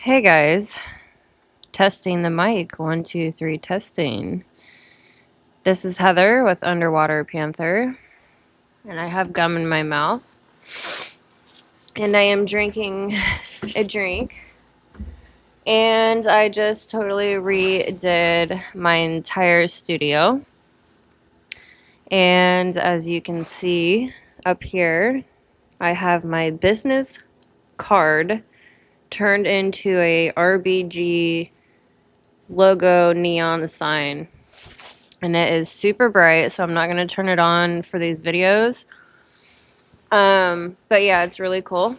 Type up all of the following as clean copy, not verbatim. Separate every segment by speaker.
Speaker 1: Hey guys, testing the mic. 1, 2, 3, testing. This is Heather with Underwater Panther, and I have gum in my mouth, and I am drinking a drink, and I just totally redid my entire studio, and as you can see up here, I have my business card turned into a RBG logo neon sign. And it is super bright, so I'm not going to turn it on for these videos. But yeah, it's really cool.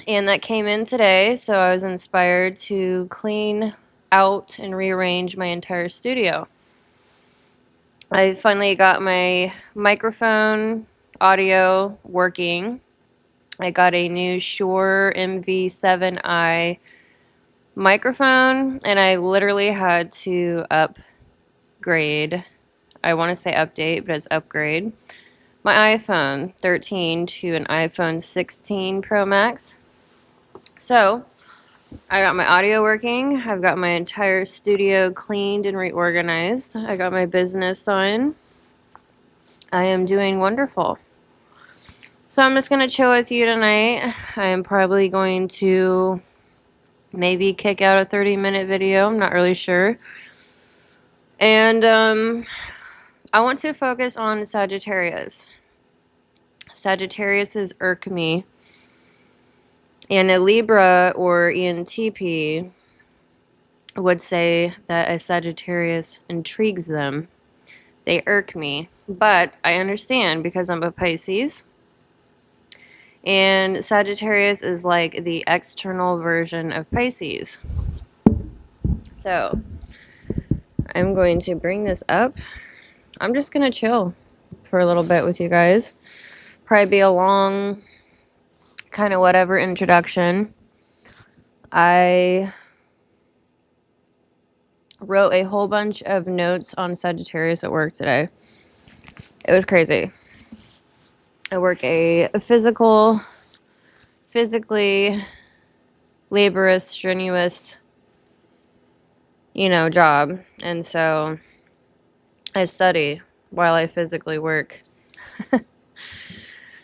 Speaker 1: And that came in today, so I was inspired to clean out and rearrange my entire studio. I finally got my microphone audio working. I got a new Shure MV7i microphone, and I literally had to upgrade. I want to say update, but it's upgrade my iPhone 13 to an iPhone 16 Pro Max. So I got my audio working. I've got my entire studio cleaned and reorganized. I got my business on. I am doing wonderful. So I'm just going to chill with you tonight. I am probably going to maybe kick out a 30-minute video. I'm not really sure. And I want to focus on Sagittarius. Sagittarius is irk me. And a Libra or ENTP would say that a Sagittarius intrigues them. They irk me. But I understand because I'm a Pisces. And Sagittarius is like the external version of Pisces. So I'm going to bring this up. I'm just going to chill for a little bit with you guys. Probably be a long kind of whatever introduction. I wrote a whole bunch of notes on Sagittarius at work today. It was crazy. I work a physically laborious, strenuous, job. And so I study while I physically work.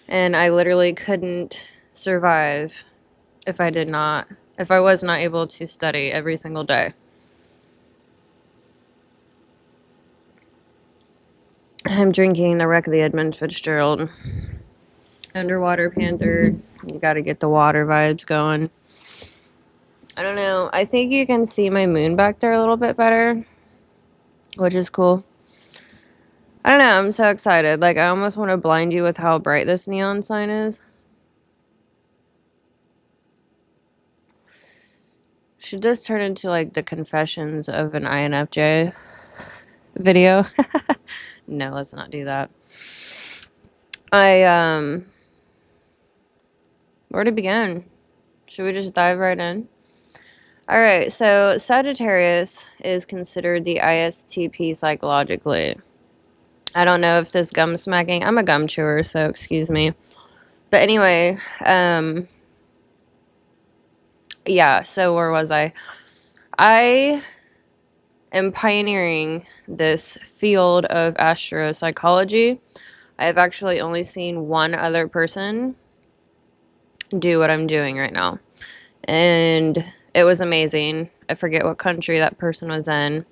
Speaker 1: And I literally couldn't survive if I was not able to study every single day. I'm drinking the Wreck of the Edmund Fitzgerald. Underwater Panther. You gotta get the water vibes going. I don't know. I think you can see my moon back there a little bit better, which is cool. I don't know. I'm so excited. Like, I almost want to blind you with how bright this neon sign is. Should this turn into, like, the confessions of an INFJ video? No, let's not do that. Where to begin? Should we just dive right in? All right, so Sagittarius is considered the ISTP psychologically. I don't know if this gum smacking. I'm a gum chewer, so excuse me. But anyway, yeah, so where was I? I am pioneering this field of astro-psychology. I have actually only seen one other person do what I'm doing right now. And it was amazing. I forget what country that person was in.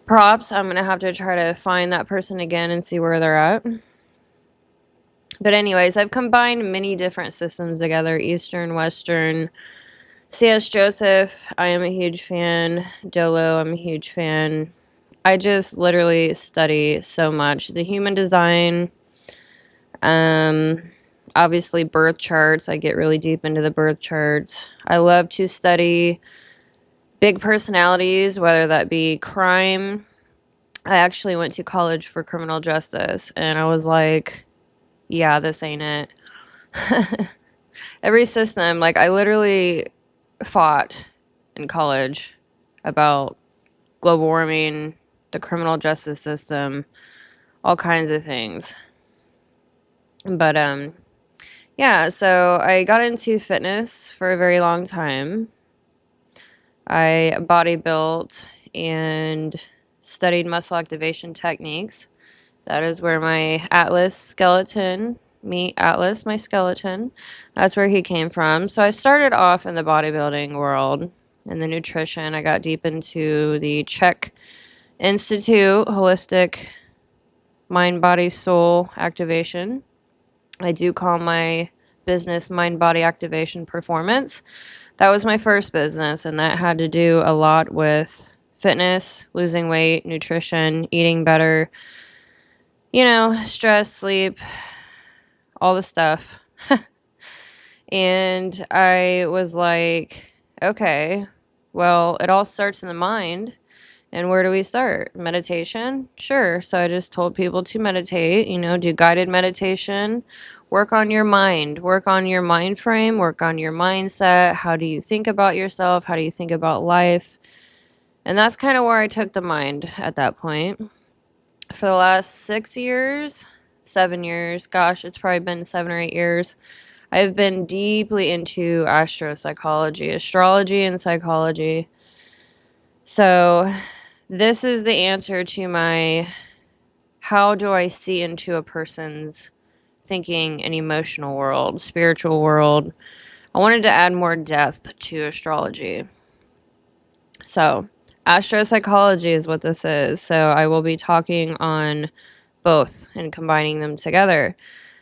Speaker 1: Props. I'm going to have to try to find that person again and see where they're at. But anyways, I've combined many different systems together. Eastern, Western. C.S. Joseph, I am a huge fan. Doelow, I'm a huge fan. I just literally study so much. The human design, obviously birth charts. I get really deep into the birth charts. I love to study big personalities, whether that be crime. I actually went to college for criminal justice, and I was like, yeah, this ain't it. Every system, like, I literally fought in college about global warming, the criminal justice system, all kinds of things. But Yeah, so I got into fitness for a very long time. I bodybuilt and studied muscle activation techniques. That is where my Atlas skeleton, me, Atlas, my skeleton, that's where he came from. So I started off in the bodybuilding world and the nutrition. I got deep into the Chek Institute, holistic mind, body, soul activation. I do call my business Mind Body Activation Performance. That was my first business, and that had to do a lot with fitness, losing weight, nutrition, eating better, stress, sleep, all the stuff. And I was like, okay, well, it all starts in the mind. And where do we start? Meditation? Sure. So I just told people to meditate, do guided meditation, work on your mind, work on your mind frame, work on your mindset. How do you think about yourself? How do you think about life? And that's kind of where I took the mind at that point. For the last 6 years, 7 years, gosh, it's probably been 7 or 8 years, I've been deeply into astro-psychology, astrology and psychology. So this is the answer to my how do I see into a person's thinking and emotional world, spiritual world. I wanted to add more depth to astrology. So astropsychology is what this is. So I will be talking on both and combining them together.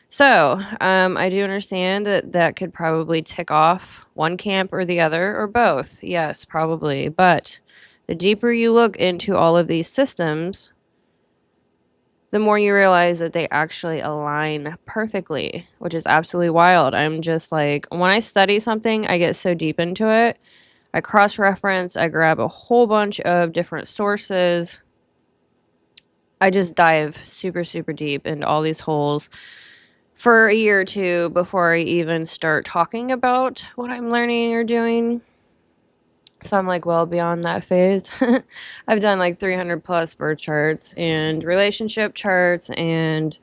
Speaker 1: So I do understand that that could probably tick off one camp or the other or both. Yes, probably. But the deeper you look into all of these systems, the more you realize that they actually align perfectly, which is absolutely wild. I'm just like, when I study something, I get so deep into it. I cross-reference, I grab a whole bunch of different sources. I just dive super, super deep into all these holes for a year or two before I even start talking about what I'm learning or doing. So I'm like well beyond that phase. I've done like 300 plus birth charts and relationship charts and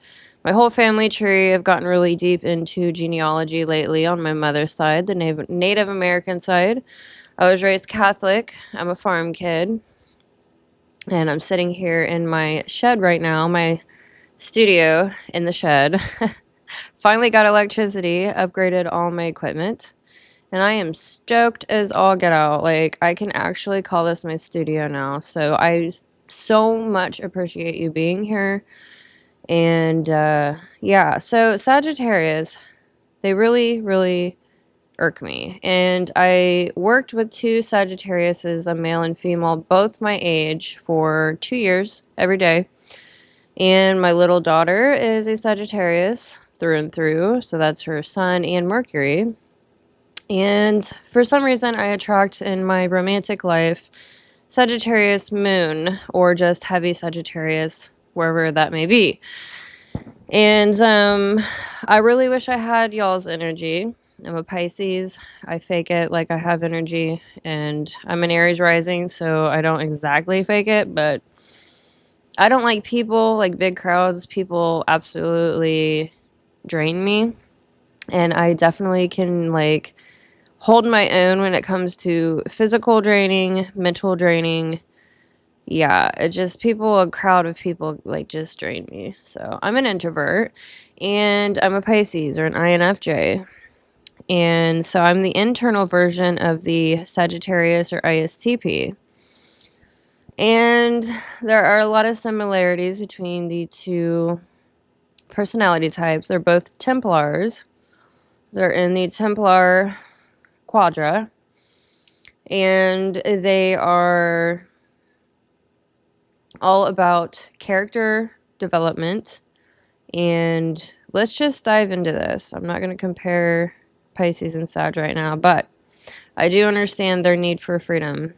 Speaker 1: my whole family tree. I've gotten really deep into genealogy lately on my mother's side, the Native American side. I was raised Catholic. I'm a farm kid. And I'm sitting here in my shed right now, my studio in the shed. Finally got electricity, upgraded all my equipment. And I am stoked as all get out. Like, I can actually call this my studio now. So I so much appreciate you being here. And yeah, so Sagittarius, they really, really irk me. And I worked with two Sagittariuses, a male and female, both my age, for 2 years every day. And my little daughter is a Sagittarius through and through. So that's her sun and Mercury. And for some reason, I attract in my romantic life Sagittarius moon or just heavy Sagittarius, wherever that may be. And I really wish I had y'all's energy. I'm a Pisces. I fake it like I have energy. And I'm an Aries rising, so I don't exactly fake it. But I don't like people, like big crowds. People absolutely drain me. And I definitely can, like, hold my own when it comes to physical draining, mental draining. Yeah, it just a crowd of people like just drain me. So I'm an introvert and I'm a Pisces or an INFJ. And so I'm the internal version of the Sagittarius or ISTP. And there are a lot of similarities between the two personality types. They're both Templars. They're in the Templar quadra. And they are all about character development. And let's just dive into this. I'm not going to compare Pisces and Sag right now, but I do understand their need for freedom.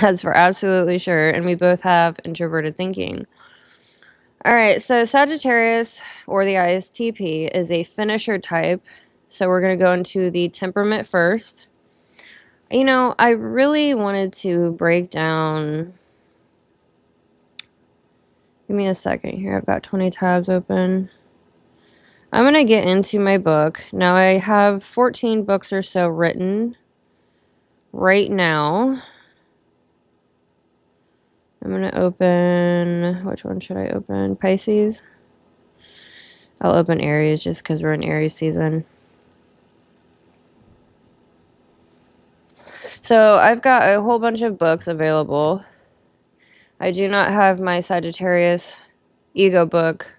Speaker 1: That's for absolutely sure. And we both have introverted thinking. All right, so Sagittarius, or the ISTP, is a finisher type. So we're going to go into the temperament first. I really wanted to break down. Give me a second here. I've got 20 tabs open. I'm going to get into my book. Now, I have 14 books or so written right now. I'm going to open, which one should I open? Pisces? I'll open Aries just because we're in Aries season. So I've got a whole bunch of books available. I do not have my Sagittarius ego book,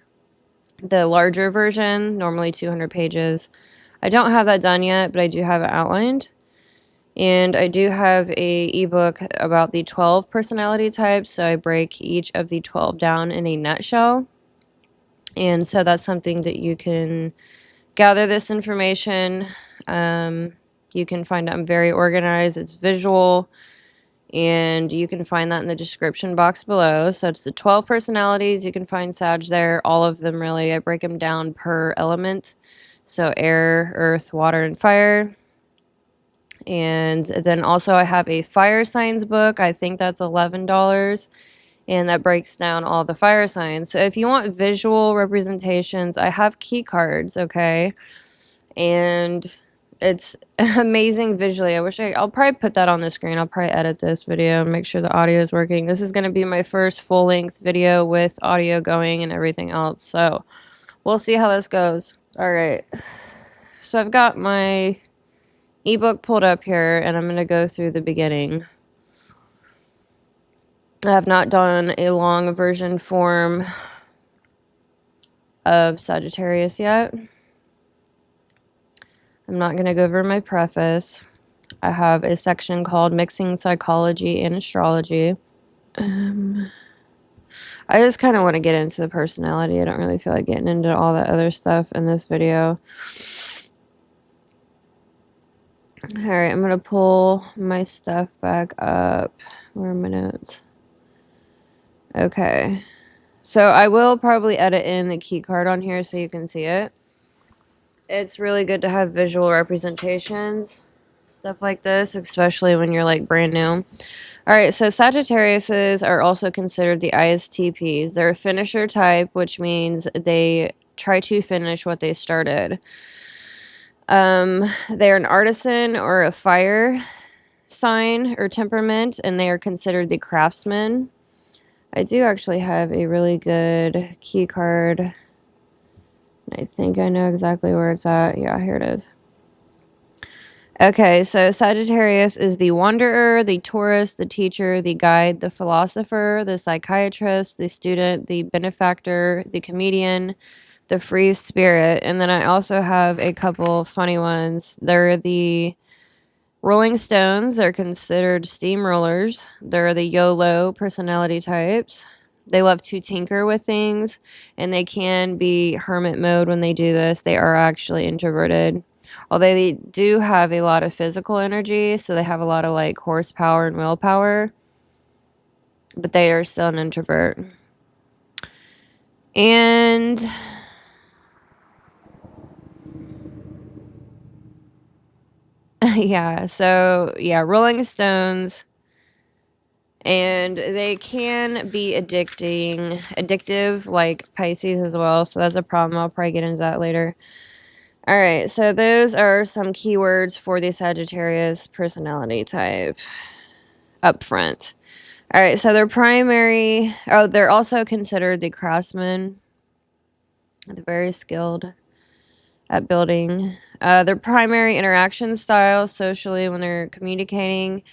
Speaker 1: the larger version, normally 200 pages. I don't have that done yet, but I do have it outlined. And I do have a ebook about the 12 personality types, so I break each of the 12 down in a nutshell. And so that's something that you can gather this information. You can find I'm very organized. It's visual, and you can find that in the description box below. So it's the 12 personalities. You can find Sag there, all of them really. I break them down per element. So air, earth, water, and fire. And then also I have a fire signs book. I think that's $11. And that breaks down all the fire signs. So if you want visual representations, I have key cards, okay? And it's amazing visually. I'll probably put that on the screen. I'll probably edit this video and make sure the audio is working. This is going to be my first full-length video with audio going and everything else. So we'll see how this goes. All right. So I've got my ebook pulled up here, and I'm going to go through the beginning. I have not done a long version form of Sagittarius yet. I'm not going to go over my preface. I have a section called Mixing Psychology and Astrology. I just kind of want to get into the personality. I don't really feel like getting into all that other stuff in this video. Alright, I'm going to pull my stuff back up. Where are my notes? Okay. So I will probably edit in the key card on here so you can see it. It's really good to have visual representations, stuff like this, especially when you're like brand new. Alright, so Sagittariuses are also considered the ISTPs. They're a finisher type, which means they try to finish what they started. They're an artisan or a fire sign or temperament, and they are considered the craftsman. I do actually have a really good key card. I think I know exactly where it's at. Yeah, here it is. Okay, so Sagittarius is the wanderer, the tourist, the teacher, the guide, the philosopher, the psychiatrist, the student, the benefactor, the comedian, the free spirit. And then I also have a couple funny ones. They're the Rolling Stones. They're considered steamrollers. They're the YOLO personality types. They love to tinker with things, and they can be hermit mode when they do this. They are actually introverted. Although they do have a lot of physical energy, so they have a lot of like horsepower and willpower, but they are still an introvert. And yeah, so yeah, Rolling Stones. And they can be addictive like Pisces as well. So that's a problem. I'll probably get into that later. All right. So those are some keywords for the Sagittarius personality type up front. All right. So they're also considered the craftsmen. They're very skilled at building. Their primary interaction style socially when they're communicating,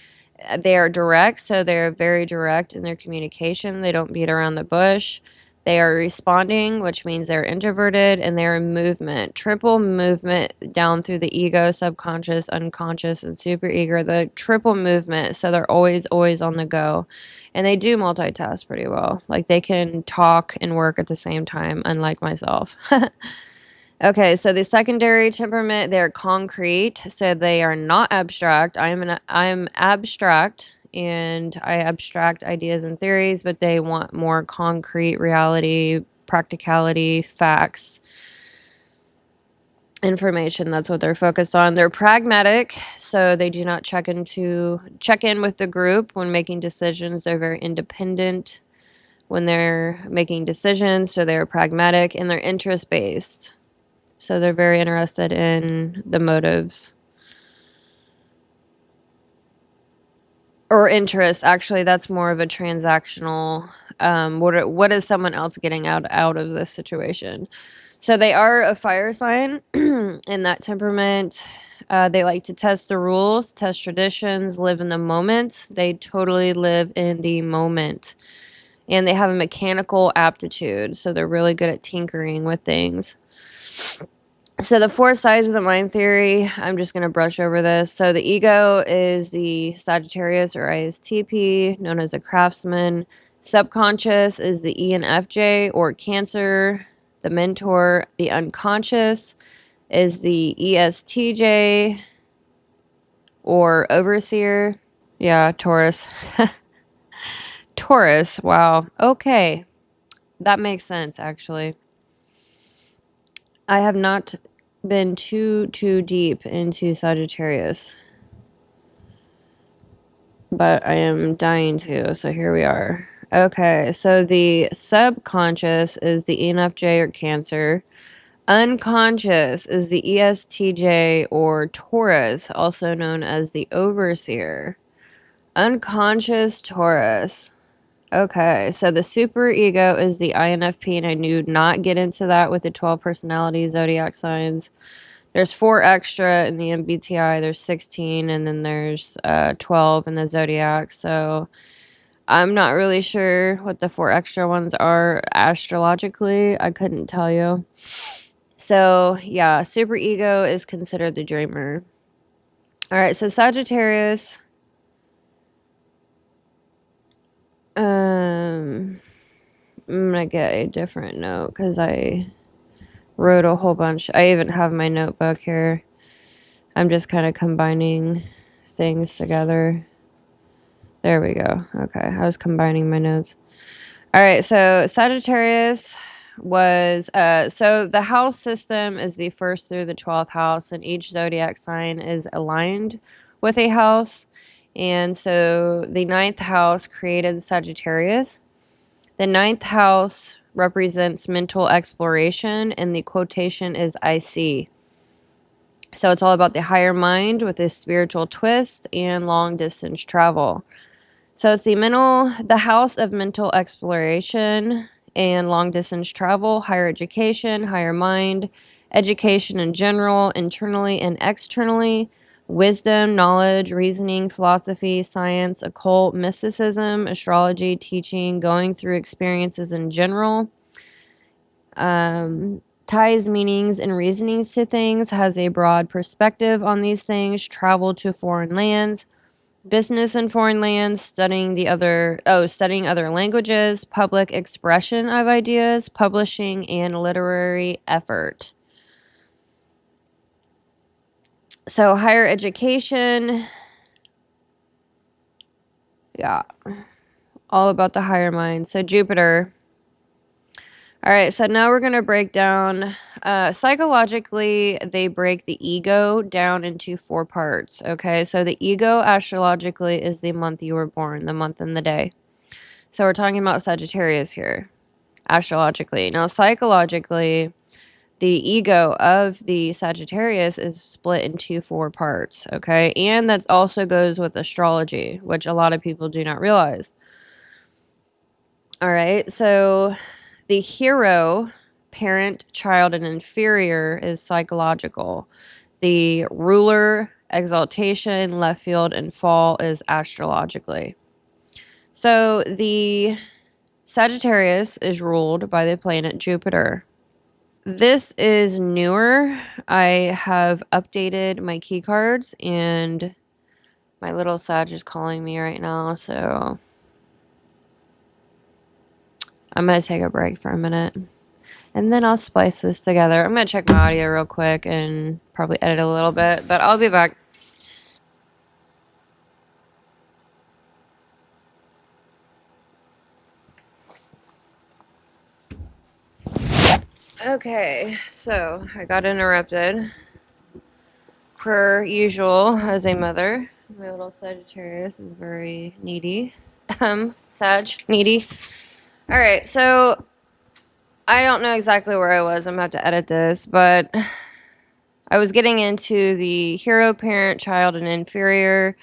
Speaker 1: they are direct, so they're very direct in their communication. They don't beat around the bush. They are responding, which means they're introverted, and they're in movement. Triple movement down through the ego, subconscious, unconscious, and super ego. The triple movement, so they're always on the go. And they do multitask pretty well. Like they can talk and work at the same time, unlike myself. Okay, so the secondary temperament, they're concrete, so they are not abstract. I'm abstract, and I abstract ideas and theories, but they want more concrete reality, practicality, facts, information. That's what they're focused on. They're pragmatic, so they do not check in with the group when making decisions. They're very independent when they're making decisions, so they're pragmatic, and they're interest-based. So they're very interested in the motives. Or interest, actually, that's more of a transactional. What is someone else getting out of this situation? So they are a fire sign in that temperament. They like to test the rules, test traditions, live in the moment. They totally live in the moment. And they have a mechanical aptitude, so they're really good at tinkering with things. So the four sides of the mind theory, I'm just going to brush over this. So the ego is the Sagittarius or ISTP, known as a craftsman. Subconscious is the ENFJ or Cancer. The mentor, the unconscious, is the ESTJ or overseer. Yeah, Taurus. Taurus, wow. Okay. That makes sense, actually. I have not been too deep into Sagittarius, but I am dying to, so here we are. Okay, so the subconscious is the ENFJ or Cancer. Unconscious is the ESTJ or Taurus, also known as the overseer. Unconscious Taurus. Okay, so the super ego is the INFP, and I do not get into that with the 12 personality zodiac signs. There's 4 extra in the MBTI, there's 16, and then there's 12 in the zodiac. So I'm not really sure what the 4 extra ones are astrologically. I couldn't tell you. So yeah, super ego is considered the dreamer. All right, so Sagittarius. I'm gonna get a different note because I wrote a whole bunch. I even have my notebook here. I'm just kind of combining things together. There we go. Okay, I was combining my notes. All right, so Sagittarius was so the house system is the 1st through the 12th house, and each zodiac sign is aligned with a house. And so the 9th house created Sagittarius. The 9th house represents mental exploration, and the quotation is I see. So it's all about the higher mind with a spiritual twist and long distance travel. So it's the house of mental exploration and long distance travel, higher education, higher mind, education in general, internally and externally, wisdom, knowledge, reasoning, philosophy, science, occult, mysticism, astrology, teaching, going through experiences in general. Ties meanings and reasonings to things, has a broad perspective on these things, travel to foreign lands, business in foreign lands, studying other languages, public expression of ideas, publishing, and literary effort. So higher education, yeah, all about the higher mind. So Jupiter. All right, so now we're going to break down, psychologically, they break the ego down into 4 parts, okay? So the ego, astrologically, is the month you were born, the month and the day. So we're talking about Sagittarius here, astrologically. Now, psychologically, the ego of the Sagittarius is split into 4 parts, okay? And that also goes with astrology, which a lot of people do not realize. All right, so the hero, parent, child, and inferior is psychological. The ruler, exaltation, left field, and fall is astrologically. So the Sagittarius is ruled by the planet Jupiter. This is newer. I have updated my key cards, and my little Sag is calling me right now, so I'm going to take a break for a minute. And then I'll splice this together. I'm going to check my audio real quick and probably edit a little bit, but I'll be back. Okay, so I got interrupted. Per usual, as a mother, my little Sagittarius is very needy. Sag, needy. All right, so I don't know exactly where I was. I'm going to have to edit this, but I was getting into the hero, parent, child, and inferior,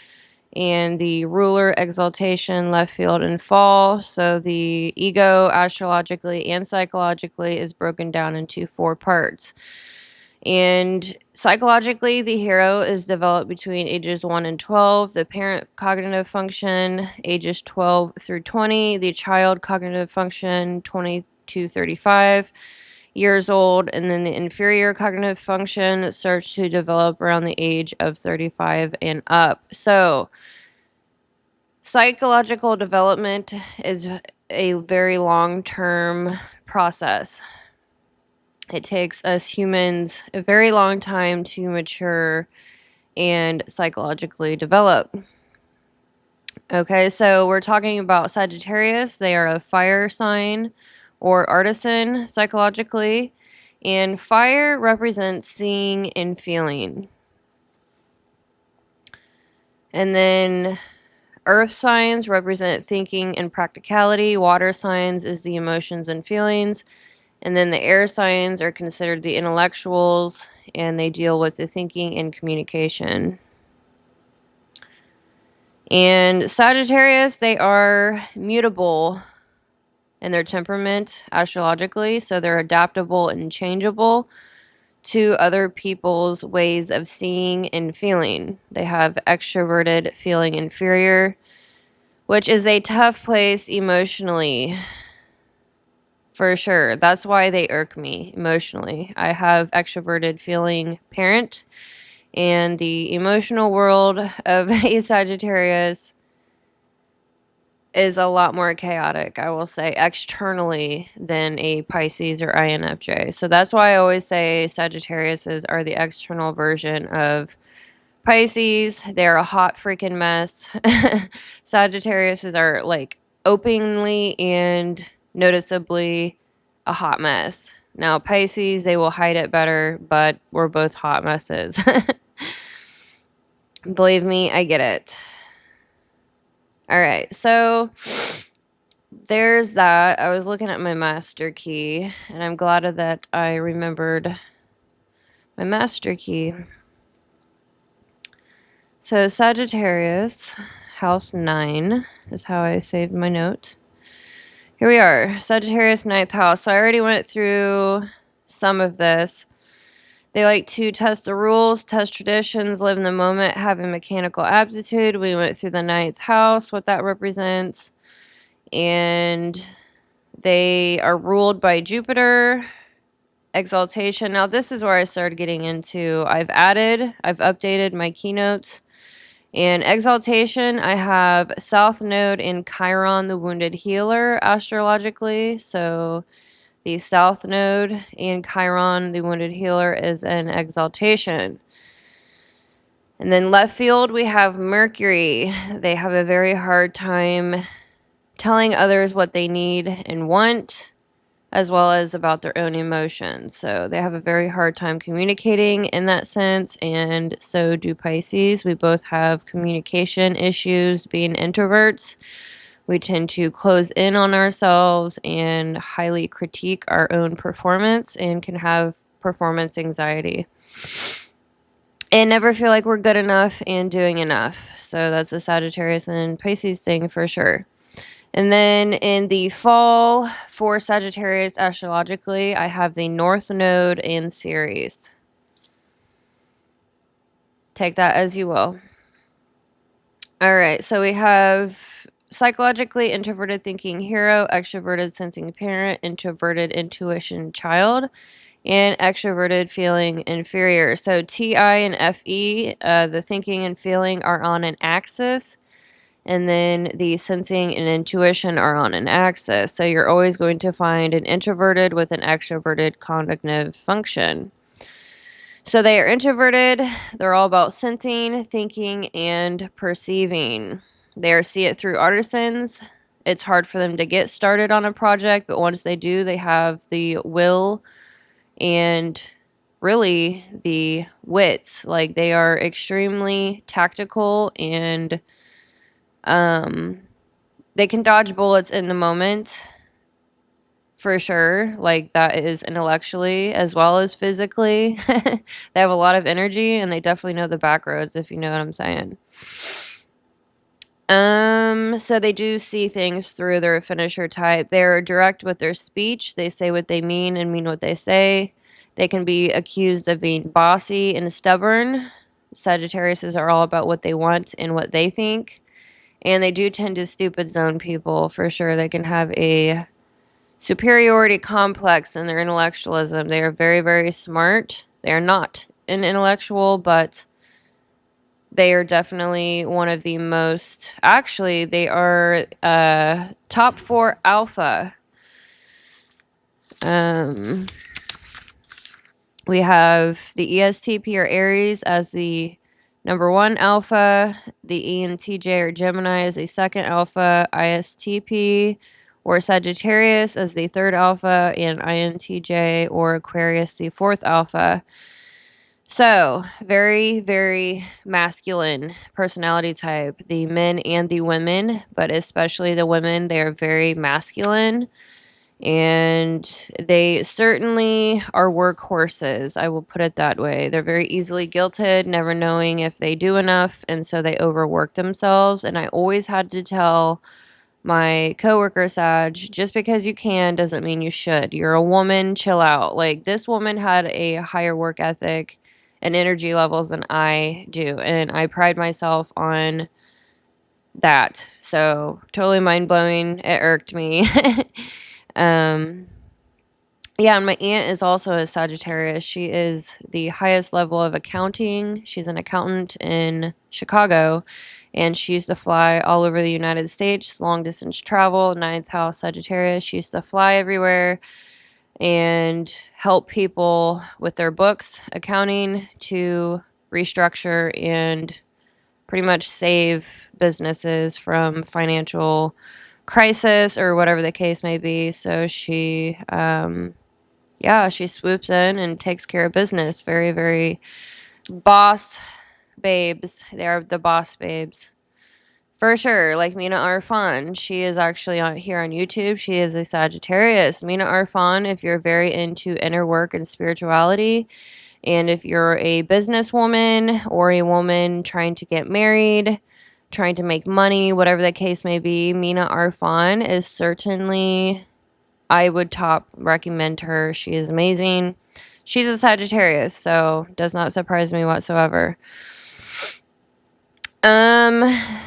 Speaker 1: and the ruler, exaltation, left field, and fall. So the ego, astrologically and psychologically, is broken down into 4 parts. And psychologically, the hero is developed between ages 1 and 12, the parent cognitive function, ages 12 through 20, the child cognitive function, 20 to 35 years old, and then the inferior cognitive function starts to develop around the age of 35 and up. So, psychological development is a very long-term process. It takes us humans a very long time to mature and psychologically develop. Okay, so we're talking about Sagittarius. They are a fire sign or artisan psychologically, and fire represents seeing and feeling. And then earth signs represent thinking and practicality. Water signs is the emotions and feelings. And then the air signs are considered the intellectuals, and they deal with the thinking and communication. And Sagittarius, they are mutable in their temperament astrologically, so they're adaptable and changeable to other people's ways of seeing and feeling. They have extroverted feeling inferior, which is a tough place emotionally. For sure. That's why they irk me emotionally. I have extroverted feeling parent, and the emotional world of a Sagittarius is a lot more chaotic, I will say, externally than a Pisces or INFJ. So that's why I always say Sagittariuses are the external version of Pisces. They're a hot freaking mess. Sagittariuses are like openly and noticeably a hot mess. Now, Pisces, they will hide it better, but we're both hot messes. Believe me, I get it. All right, so there's that. I was looking at my master key, and I'm glad that I remembered my master key. So Sagittarius, house 9 is how I saved my note. Here we are, Sagittarius 9th house. So I already went through some of this. They like to test the rules, test traditions, live in the moment, have a mechanical aptitude. We went through the 9th house, what that represents. And they are ruled by Jupiter, exaltation. Now this is where I started getting into, I've updated my keynotes. And exaltation, I have South Node in Chiron, the wounded healer, astrologically. So the South Node in Chiron, the wounded healer, is an exaltation. And then left field, we have Mercury. They have a very hard time telling others what they need and want, as well as about their own emotions. So they have a very hard time communicating in that sense, and so do Pisces. We both have communication issues being introverts. We tend to close in on ourselves and highly critique our own performance and can have performance anxiety and never feel like we're good enough and doing enough. So that's a Sagittarius and Pisces thing for sure. And then in the fall for Sagittarius astrologically, I have the North Node in Ceres. Take that as you will. All right, so we have psychologically introverted thinking hero, extroverted sensing parent, introverted intuition child, and extroverted feeling inferior. So TI and FE, the thinking and feeling, are on an axis. And then the sensing and intuition are on an axis. So you're always going to find an introverted with an extroverted cognitive function. So they are introverted. They're all about sensing, thinking, and perceiving. They are see it through artisans. It's hard for them to get started on a project, but once they do, they have the will and really the wits. Like they are extremely tactical and they can dodge bullets in the moment for sure. Like, that is intellectually as well as physically. They have a lot of energy, and they definitely know the back roads, if you know what I'm saying. So they do see things through their finisher type. They're direct with their speech. They say what they mean and mean what they say. They can be accused of being bossy and stubborn. Sagittariuses are all about what they want and what they think. And they do tend to stupid zone people for sure. They can have a superiority complex in their intellectualism. They are very, very smart. They are not an intellectual, but they are definitely one of the most, actually, they are top 4 alpha. We have the ESTP or Aries as the number 1 alpha, the ENTJ or Gemini as the 2nd alpha, ISTP or Sagittarius as the 3rd alpha, and INTJ or Aquarius the 4th alpha. So, very, very masculine personality type, the men and the women, but especially the women, they are very masculine, and they certainly are workhorses. I will put it that way. They're very easily guilted, never knowing if they do enough, and so they overwork themselves. And I always had to tell my coworker Sag, just because you can doesn't mean you should. You're a woman, chill out. Like, this woman had a higher work ethic and energy levels than I do, and I pride myself on that. So totally mind-blowing. It irked me. Yeah, and my aunt is also a Sagittarius. She is the highest level of accounting. She's an accountant in Chicago, and she used to fly all over the United States, long distance travel, 9th house Sagittarius. She used to fly everywhere and help people with their books, accounting, to restructure and pretty much save businesses from financial crisis or whatever the case may be. So she, she swoops in and takes care of business. Very, very boss babes. They are the boss babes. For sure, like Mina Irfan. She is actually here on YouTube. She is a Sagittarius. Mina Irfan, if you're very into inner work and spirituality, and if you're a businesswoman or a woman trying to get married, trying to make money, whatever the case may be, Mina Irfan is certainly, I would top recommend her. She is amazing. She's a Sagittarius, so does not surprise me whatsoever.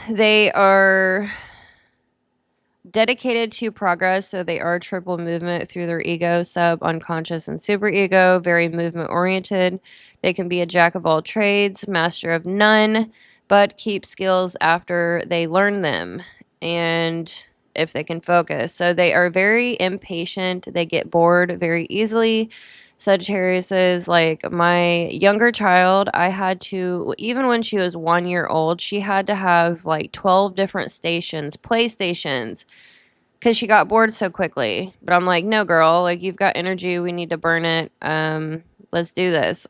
Speaker 1: They are dedicated to progress, so they are triple movement through their ego, sub, unconscious, and superego, very movement oriented. They can be a jack of all trades, master of none, but keep skills after they learn them, and if they can focus. So they are very impatient. They get bored very easily. Sagittarius is like my younger child. I had to, even when she was 1 year old, she had to have like 12 different stations, playstations, because she got bored so quickly. But I'm like, no, girl, like, you've got energy. We need to burn it. Let's do this.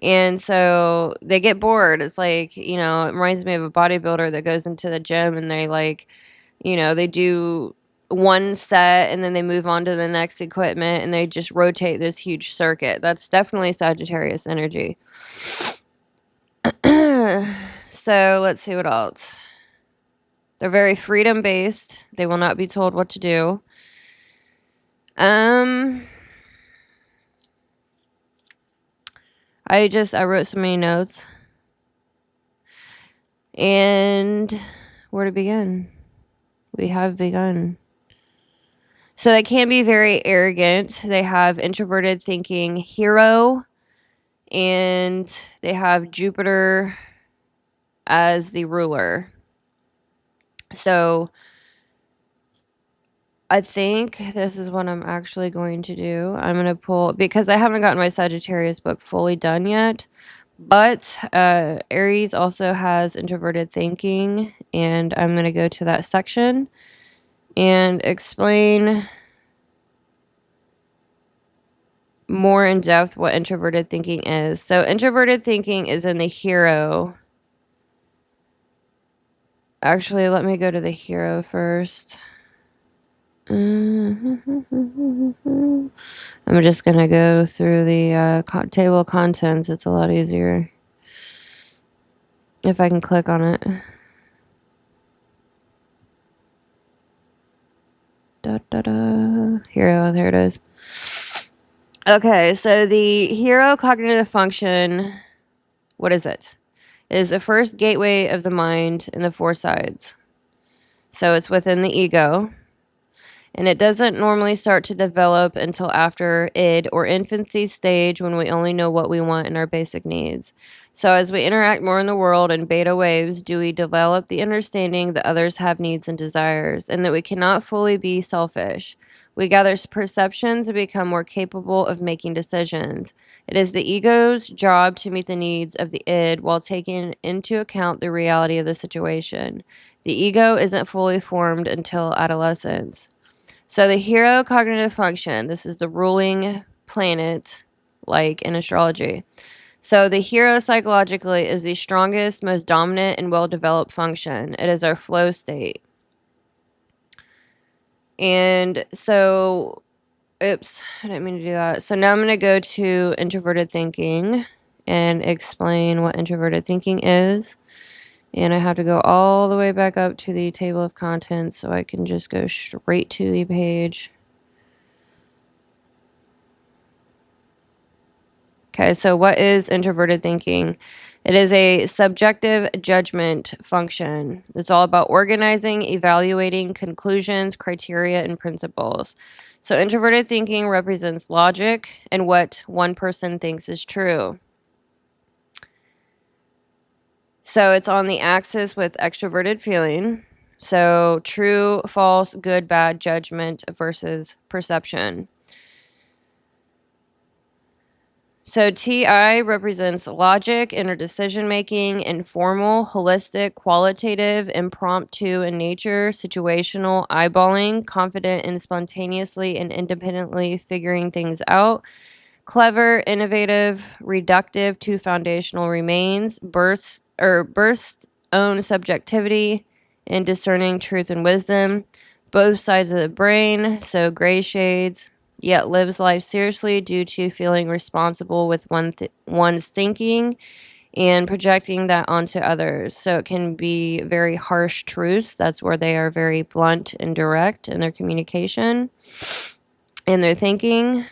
Speaker 1: And so they get bored. It's like, it reminds me of a bodybuilder that goes into the gym and they like, they do one set and then they move on to the next equipment and they just rotate this huge circuit. That's definitely Sagittarius energy. So let's see what else. They're very freedom based. They will not be told what to do. I wrote so many notes. And where to begin? We have begun. So they can be very arrogant. They have introverted thinking hero, and they have Jupiter as the ruler. So I think this is what I'm actually going to do. I'm going to pull, because I haven't gotten my Sagittarius book fully done yet, but Aries also has introverted thinking, and I'm going to go to that section and explain more in depth what introverted thinking is. So introverted thinking is in the hero. Actually, let me go to the hero first. I'm just going to go through the table of contents. It's a lot easier if I can click on it. Hero, there it is. Okay, so the hero cognitive function, what is it? It is the first gateway of the mind in the four sides. So it's within the ego. And it doesn't normally start to develop until after id or infancy stage, when we only know what we want and our basic needs. So as we interact more in the world in beta waves, do we develop the understanding that others have needs and desires, and that we cannot fully be selfish. We gather perceptions and become more capable of making decisions. It is the ego's job to meet the needs of the id while taking into account the reality of the situation. The ego isn't fully formed until adolescence. So the hero cognitive function, this is the ruling planet, like in astrology. So the hero psychologically is the strongest, most dominant, and well-developed function. It is our flow state. And so, oops, I didn't mean to do that. So now I'm going to go to introverted thinking and explain what introverted thinking is. And I have to go all the way back up to the table of contents so I can just go straight to the page. Okay, so what is introverted thinking? It is a subjective judgment function. It's all about organizing, evaluating conclusions, criteria, and principles. So introverted thinking represents logic and what one person thinks is true. So it's on the axis with extroverted feeling. So true, false, good, bad judgment versus perception. So TI represents logic, inner decision making, informal, holistic, qualitative, impromptu in nature, situational, eyeballing, confident and spontaneously and independently figuring things out, clever, innovative, reductive to foundational remains, bursts own subjectivity, and discerning truth and wisdom, both sides of the brain, so gray shades, yet lives life seriously due to feeling responsible with one's thinking and projecting that onto others. So it can be very harsh truths. That's where they are very blunt and direct in their communication and their thinking.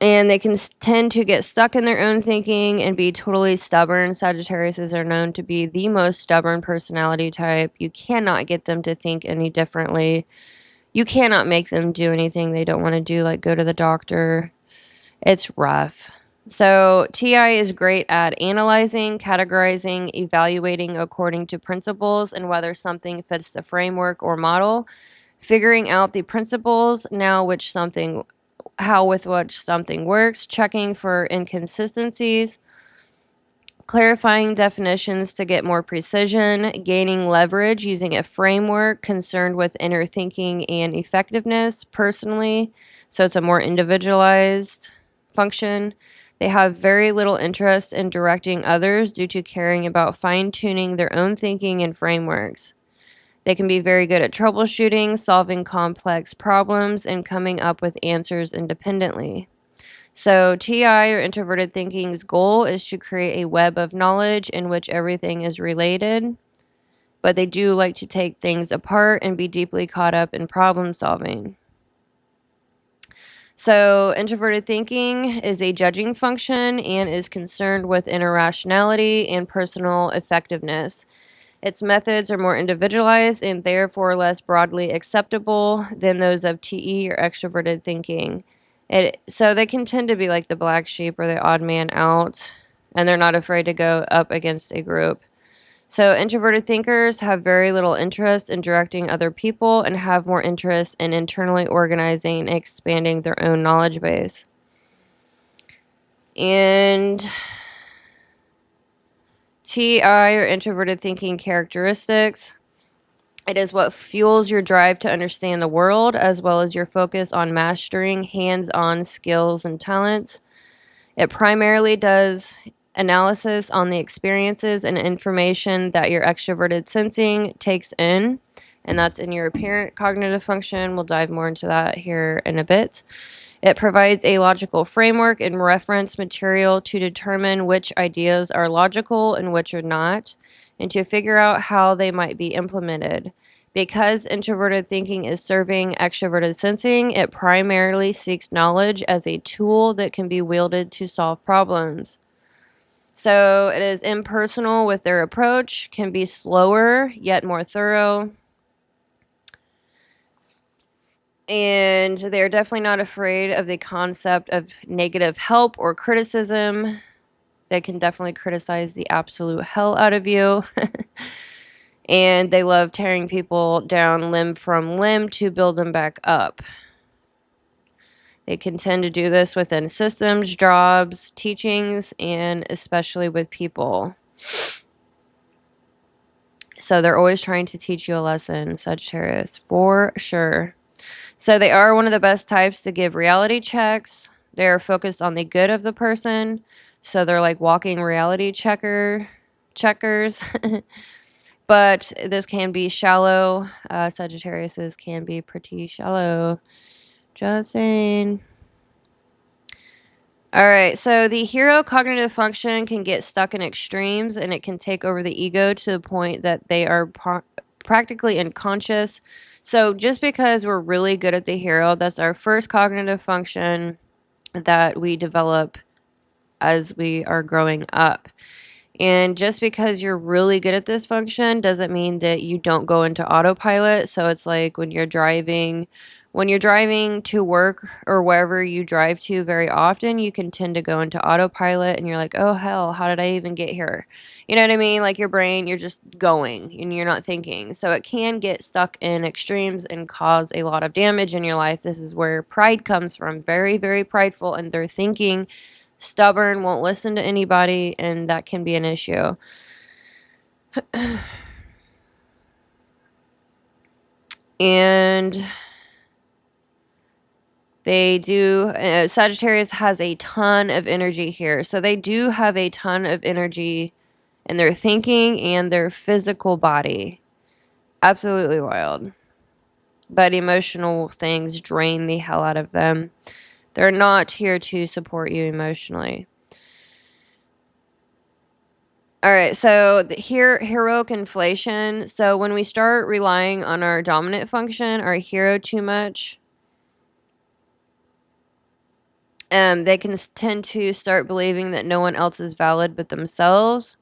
Speaker 1: And they can tend to get stuck in their own thinking and be totally stubborn. Sagittariuses are known to be the most stubborn personality type. You cannot get them to think any differently. You cannot make them do anything they don't want to do, like go to the doctor. It's rough. So TI is great at analyzing, categorizing, evaluating according to principles and whether something fits the framework or model, figuring out the principles, how with which something works, checking for inconsistencies, clarifying definitions to get more precision, gaining leverage using a framework, concerned with inner thinking and effectiveness personally. So it's a more individualized function. They have very little interest in directing others due to caring about fine-tuning their own thinking and frameworks. They can be very good at troubleshooting, solving complex problems, and coming up with answers independently. So TI, or introverted thinking's goal, is to create a web of knowledge in which everything is related, but they do like to take things apart and be deeply caught up in problem solving. So introverted thinking is a judging function and is concerned with inner rationality and personal effectiveness. Its methods are more individualized and therefore less broadly acceptable than those of TE or extroverted thinking. So they can tend to be like the black sheep or the odd man out, and they're not afraid to go up against a group. So introverted thinkers have very little interest in directing other people and have more interest in internally organizing and expanding their own knowledge base. And TI, or introverted thinking characteristics. It is what fuels your drive to understand the world, as well as your focus on mastering hands-on skills and talents. It primarily does analysis on the experiences and information that your extroverted sensing takes in, and that's in your apparent cognitive function. We'll dive more into that here in a bit. It provides a logical framework and reference material to determine which ideas are logical and which are not, and to figure out how they might be implemented. Because introverted thinking is serving extroverted sensing, it primarily seeks knowledge as a tool that can be wielded to solve problems. So it is impersonal with their approach, can be slower yet more thorough. And they're definitely not afraid of the concept of negative help or criticism. They can definitely criticize the absolute hell out of you. And they love tearing people down limb from limb to build them back up. They can tend to do this within systems, jobs, teachings, and especially with people. So they're always trying to teach you a lesson, Sagittarius, for sure. So they are one of the best types to give reality checks. They're focused on the good of the person. So they're like walking reality checkers. But this can be shallow. Sagittariuses can be pretty shallow. Just saying. All right, so the hero cognitive function can get stuck in extremes, and it can take over the ego to the point that they are practically unconscious. So just because we're really good at the hero, that's our first cognitive function that we develop as we are growing up. And just because you're really good at this function doesn't mean that you don't go into autopilot. So it's like when you're driving to work or wherever you drive to very often, you can tend to go into autopilot and you're like, oh hell, how did I even get here? You know what I mean? Like your brain, you're just going and you're not thinking. So it can get stuck in extremes and cause a lot of damage in your life. This is where pride comes from. Very, very prideful, and they're thinking, stubborn, won't listen to anybody, and that can be an issue. And they do, Sagittarius has a ton of energy here. So they do have a ton of energy in their thinking and their physical body. Absolutely wild. But emotional things drain the hell out of them. They're not here to support you emotionally. All right, so heroic inflation. So when we start relying on our dominant function, our hero, too much, they can tend to start believing that no one else is valid but themselves.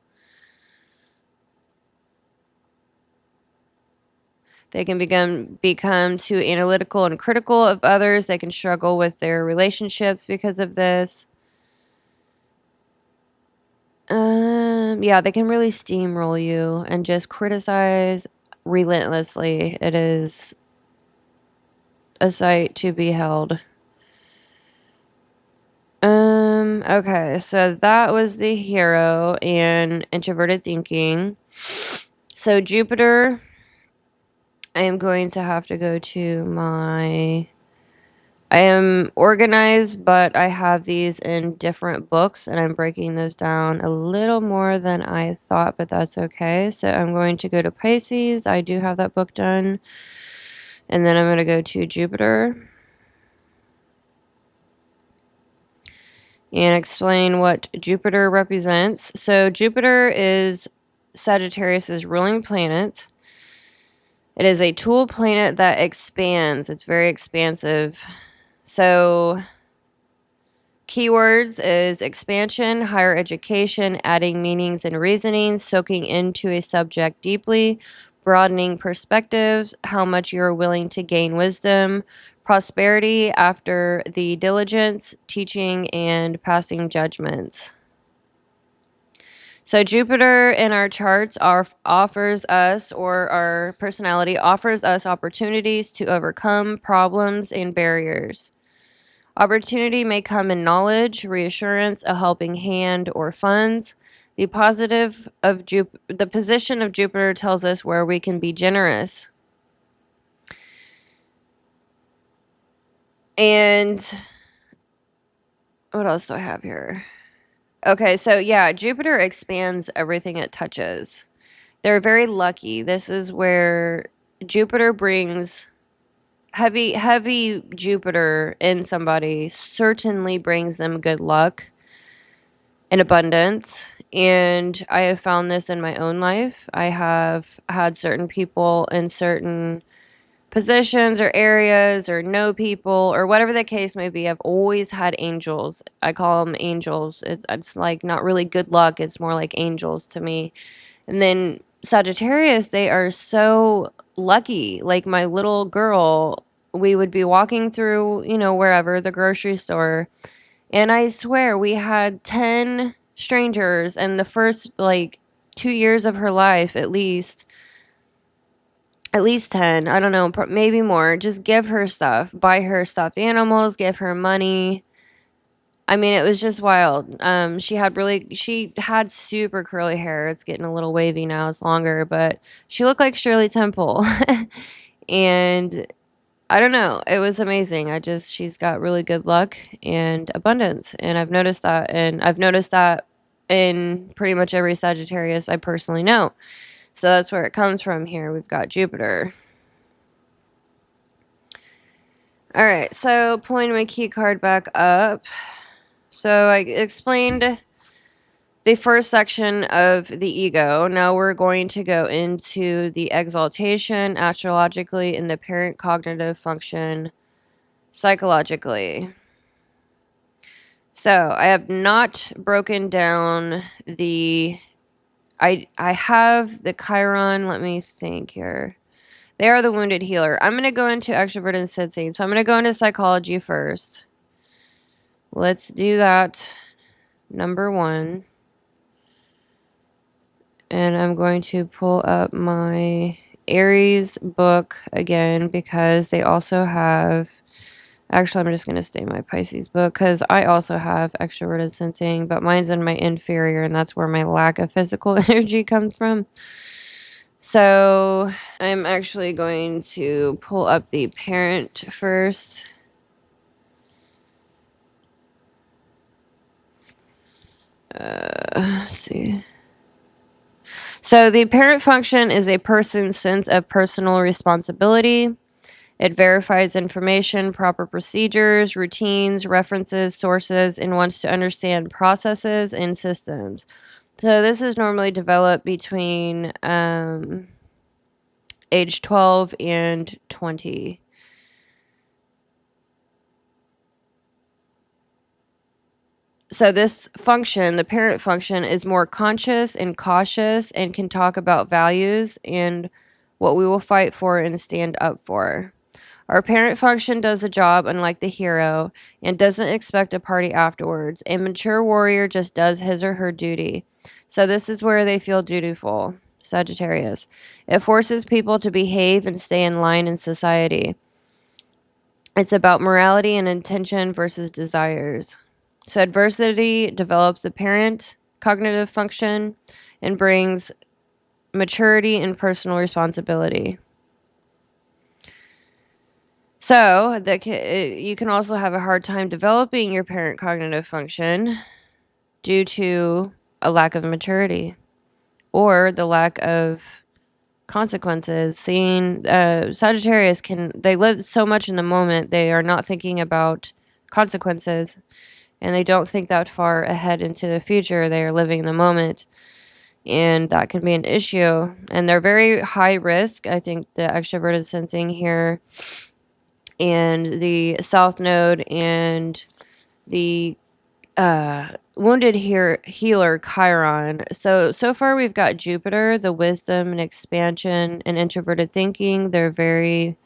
Speaker 1: They can become too analytical and critical of others. They can struggle with their relationships because of this. Yeah, they can really steamroll you and just criticize relentlessly. It is a sight to be held. Okay, so that was the hero and introverted thinking. So Jupiter, I am going to have to go to my... I am organized, but I have these in different books, and I'm breaking those down a little more than I thought, but that's okay. So I'm going to go to Pisces. I do have that book done. And then I'm going to go to Jupiter and explain what Jupiter represents. So Jupiter is Sagittarius's ruling planet. It is a tool planet that expands. It's very expansive. So keywords is expansion, higher education, adding meanings and reasoning, soaking into a subject deeply, broadening perspectives, how much you're willing to gain wisdom, prosperity after the diligence, teaching, and passing judgments. So Jupiter in our charts offers us, or our personality offers us, opportunities to overcome problems and barriers. Opportunity may come in knowledge, reassurance, a helping hand, or funds. The position of Jupiter tells us where we can be generous. And what else do I have here? Okay, so yeah, Jupiter expands everything it touches. They're very lucky. This is where Jupiter brings heavy Jupiter in somebody certainly brings them good luck and abundance. And I have found this in my own life. I have had certain people in certain positions or areas or know people or whatever the case may be. I've always had angels. I call them angels. It's like not really good luck. It's more like angels to me. And then Sagittarius, they are so lucky. Like my little girl, we would be walking through, wherever, the grocery store. And I swear we had 10 strangers in the first like 2 years of her life, at least 10, I don't know, maybe more, just give her stuff, buy her stuffed animals, give her money. I mean, it was just wild. She had super curly hair. It's getting a little wavy now. It's longer, but she looked like Shirley Temple. And I don't know. It was amazing. She's got really good luck and abundance. And I've noticed that. And I've noticed that in pretty much every Sagittarius I personally know. So that's where it comes from here. We've got Jupiter. All right. So pulling my key card back up. So I explained the first section of the ego. Now we're going to go into the exaltation astrologically and the parent cognitive function psychologically. So I have not broken down I have the Chiron. Let me think here. They are the wounded healer. I'm going to go into extroverted sensing. So I'm going to go into psychology first. Let's do that. Number 1. And I'm going to pull up my Aries book again because they also have... Actually, I'm just going to stay in my Pisces book because I also have extroverted sensing, but mine's in my inferior, and that's where my lack of physical energy comes from. So I'm actually going to pull up the parent first. Let's see. So the parent function is a person's sense of personal responsibility. It verifies information, proper procedures, routines, references, sources, and wants to understand processes and systems. So this is normally developed between age 12 and 20. So this function, the parent function, is more conscious and cautious and can talk about values and what we will fight for and stand up for. Our parent function does the job unlike the hero and doesn't expect a party afterwards. A mature warrior just does his or her duty. So this is where they feel dutiful. Sagittarius. It forces people to behave and stay in line in society. It's about morality and intention versus desires. So adversity develops the parent cognitive function and brings maturity and personal responsibility. So you can also have a hard time developing your parent cognitive function due to a lack of maturity or the lack of consequences. Sagittarius they live so much in the moment, they are not thinking about consequences, and they don't think that far ahead into the future. They are living in the moment, and that can be an issue. And they're very high risk. I think the extroverted sensing here and the South Node and the wounded healer Chiron. So far we've got Jupiter, the wisdom and expansion and introverted thinking. They're very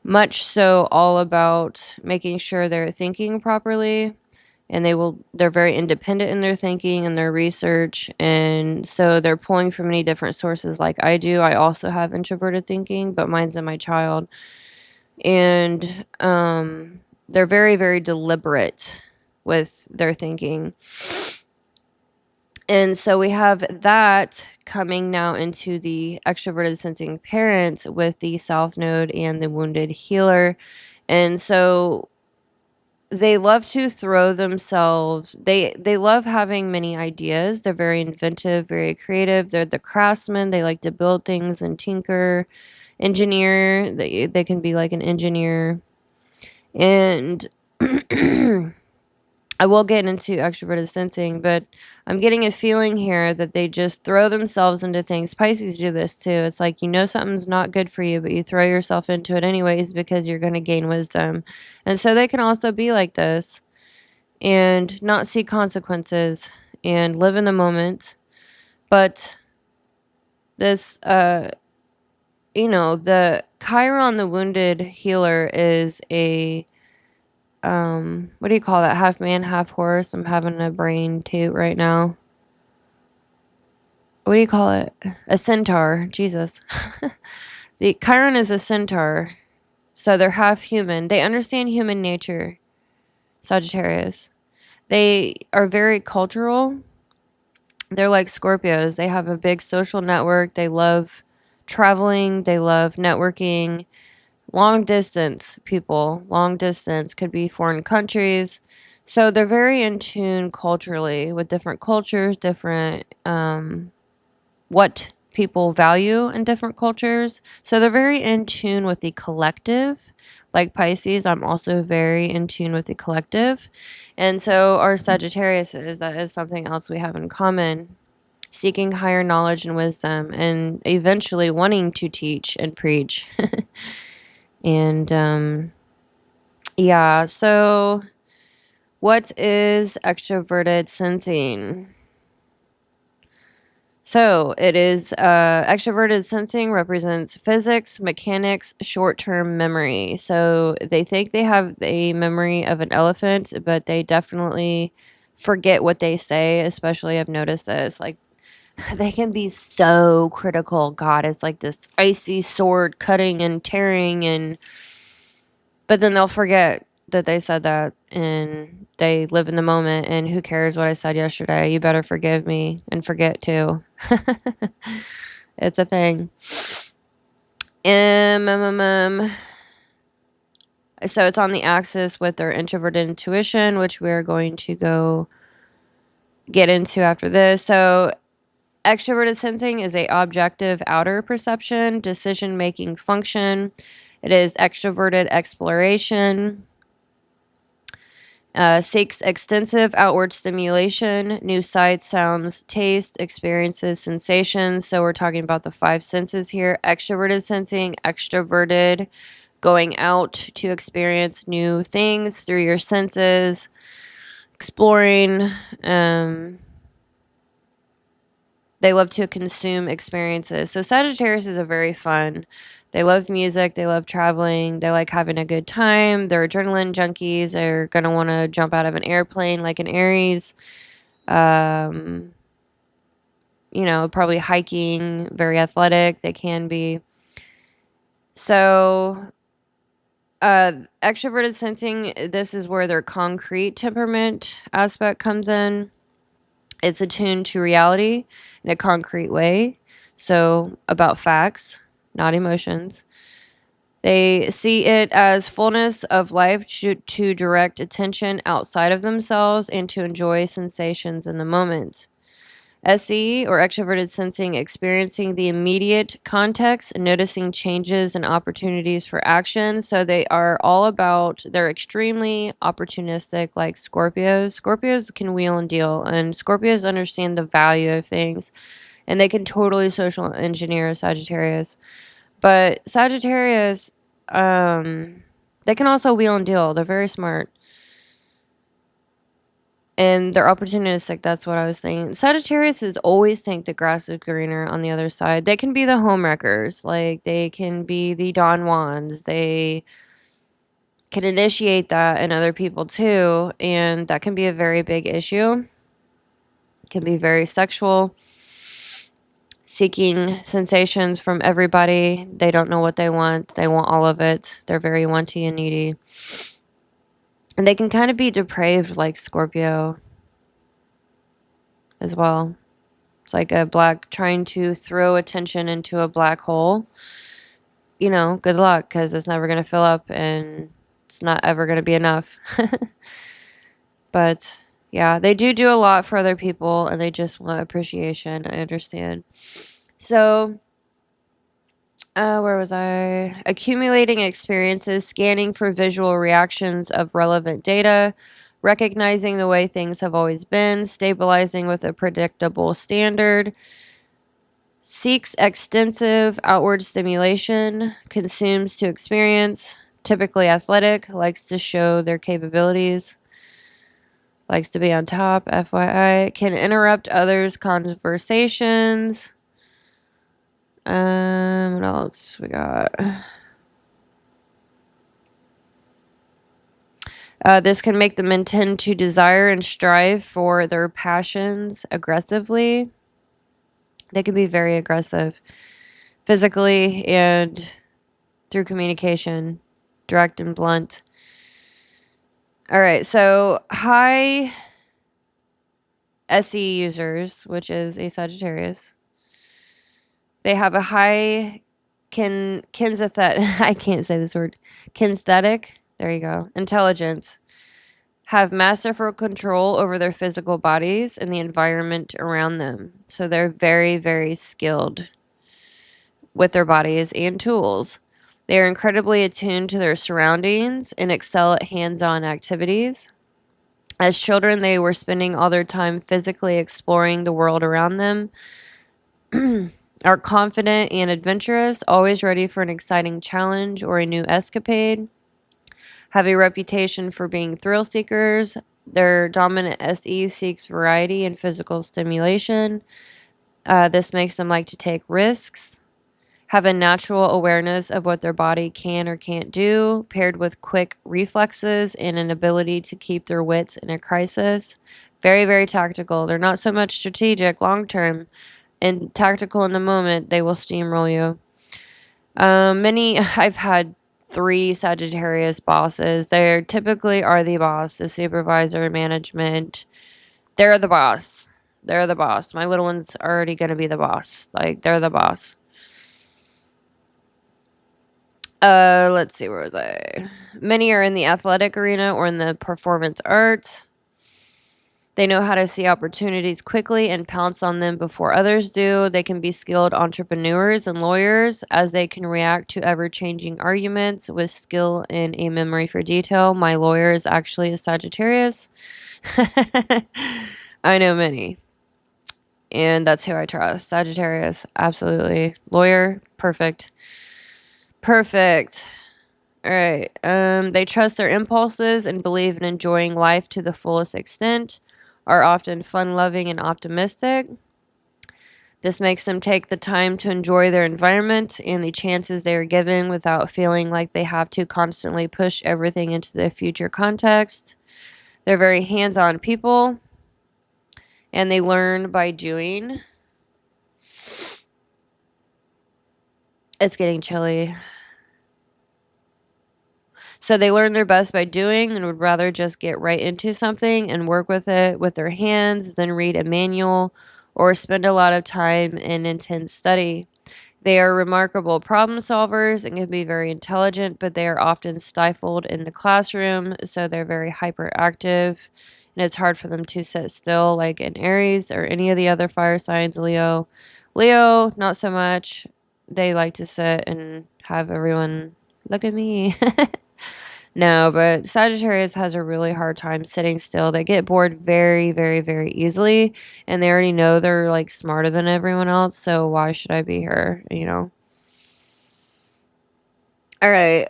Speaker 1: much so all about making sure they're thinking properly, and they're very independent in their thinking and their research, and so they're pulling from many different sources like I do. I also have introverted thinking, but mine's in my child. And they're very, very deliberate with their thinking. And so we have that coming now into the extroverted sensing parent with the South Node and the wounded healer. And so they love to throw themselves. They love having many ideas. They're very inventive, very creative. They're the craftsmen. They like to build things and tinker engineer. They can be like an engineer. And I will get into extroverted sensing, but I'm getting a feeling here that they just throw themselves into things. Pisces do this too. It's like, you know, something's not good for you, but you throw yourself into it anyways because you're going to gain wisdom. And so they can also be like this and not see consequences and live in the moment. But this, you know, the Chiron, the wounded healer, is a what do you call that? Half man, half horse. I'm having a brain toot right now. What do you call it? A centaur. Jesus. The Chiron is a centaur. So they're half human. They understand human nature. Sagittarius. They are very cultural. They're like Scorpios. They have a big social network. They love traveling. They love networking. Long distance people. Long distance could be foreign countries. So they're very in tune culturally with different cultures, different what people value in different cultures. So they're very in tune with the collective. Like Pisces, I'm also very in tune with the collective. And so are Sagittarius that is something else we have in common. Seeking higher knowledge and wisdom and eventually wanting to teach and preach. And yeah, so what is extroverted sensing? So it is extroverted sensing represents physics, mechanics, short-term memory. So they think they have a memory of an elephant, but they definitely forget what they say. Especially, I've noticed this. Like they can be so critical. God, it's like this icy sword cutting and tearing, but then they'll forget that they said that, and they live in the moment, and who cares what I said yesterday? You better forgive me and forget too. It's a thing. So it's on the axis with their introverted intuition, which we're going to go get into after this. So extroverted sensing is a objective outer perception, decision-making function. It is extroverted exploration. Seeks extensive outward stimulation, new sights, sounds, taste, experiences, sensations. So we're talking about the five senses here. Extroverted sensing, extroverted, going out to experience new things through your senses, exploring. They love to consume experiences. So Sagittarius is a very fun. They love music. They love traveling. They like having a good time. They're adrenaline junkies. They're going to want to jump out of an airplane like an Aries. You know, probably hiking, very athletic. They can be. So extroverted sensing, this is where their concrete temperament aspect comes in. It's attuned to reality in a concrete way. So about facts, not emotions. They see it as fullness of life to direct attention outside of themselves and to enjoy sensations in the moment. SE, or extroverted sensing, experiencing the immediate context and noticing changes and opportunities for action. So they are all about, they're extremely opportunistic, like Scorpios. Scorpios can wheel and deal, and Scorpios understand the value of things, and they can totally social engineer a Sagittarius. But Sagittarius, they can also wheel and deal. They're very smart. And they're opportunistic. That's what I was saying. Sagittarius is always think the grass is greener on the other side. They can be the homewreckers. Like, they can be the Don Juans. They can initiate that in other people, too. And that can be a very big issue. It can be very sexual. Seeking sensations from everybody. They don't know what they want. They want all of it. They're very wanty and needy. And they can kind of be depraved like Scorpio as well. It's like a black trying to throw attention into a black hole. You know, good luck, because it's never going to fill up and it's not ever going to be enough. But yeah, they do a lot for other people, and they just want appreciation. I understand. So Where was I? Accumulating experiences, scanning for visual reactions of relevant data, recognizing the way things have always been, stabilizing with a predictable standard, seeks extensive outward stimulation, consumes to experience, typically athletic, likes to show their capabilities, likes to be on top, FYI, can interrupt others' conversations. What else we got? This can make them intend to desire and strive for their passions aggressively. They can be very aggressive physically and through communication, direct and blunt. All right, so high SE users, which is a Sagittarius, they have a high kinesthetic, I can't say this word, kinesthetic, there you go, intelligence, have masterful control over their physical bodies and the environment around them. So they're very, very skilled with their bodies and tools. They are incredibly attuned to their surroundings and excel at hands-on activities. As children, they were spending all their time physically exploring the world around them, are confident and adventurous, always ready for an exciting challenge or a new escapade, have a reputation for being thrill seekers. Their dominant SE seeks variety and physical stimulation. This makes them like to take risks, have a natural awareness of what their body can or can't do, paired with quick reflexes and an ability to keep their wits in a crisis. Very, very tactical. They're not so much strategic long term, and tactical in the moment. They will steamroll you. I've had 3 Sagittarius bosses. They typically are the boss, the supervisor, management. They're the boss. They're the boss. My little one's already going to be the boss. Like, they're the boss. Let's see, where was I? Many are in the athletic arena or in the performance arts. They know how to see opportunities quickly and pounce on them before others do. They can be skilled entrepreneurs and lawyers as they can react to ever-changing arguments with skill and a memory for detail. My lawyer is actually a Sagittarius. I know many. And that's who I trust. Sagittarius, absolutely. Lawyer, perfect. Perfect. All right. They trust their impulses and believe in enjoying life to the fullest extent, are often fun-loving and optimistic. This makes them take the time to enjoy their environment and the chances they are given without feeling like they have to constantly push everything into the future context. They're very hands-on people, and they learn by doing. It's getting chilly. So they learn their best by doing and would rather just get right into something and work with it with their hands than read a manual or spend a lot of time in intense study. They are remarkable problem solvers and can be very intelligent, but they are often stifled in the classroom, so they're very hyperactive, and it's hard for them to sit still like an Aries or any of the other fire signs. Leo, not so much. They like to sit and have everyone look at me. No, but Sagittarius has a really hard time sitting still. They get bored very, very, very easily, and they already know they're like smarter than everyone else, so why should I be here, you know? All right.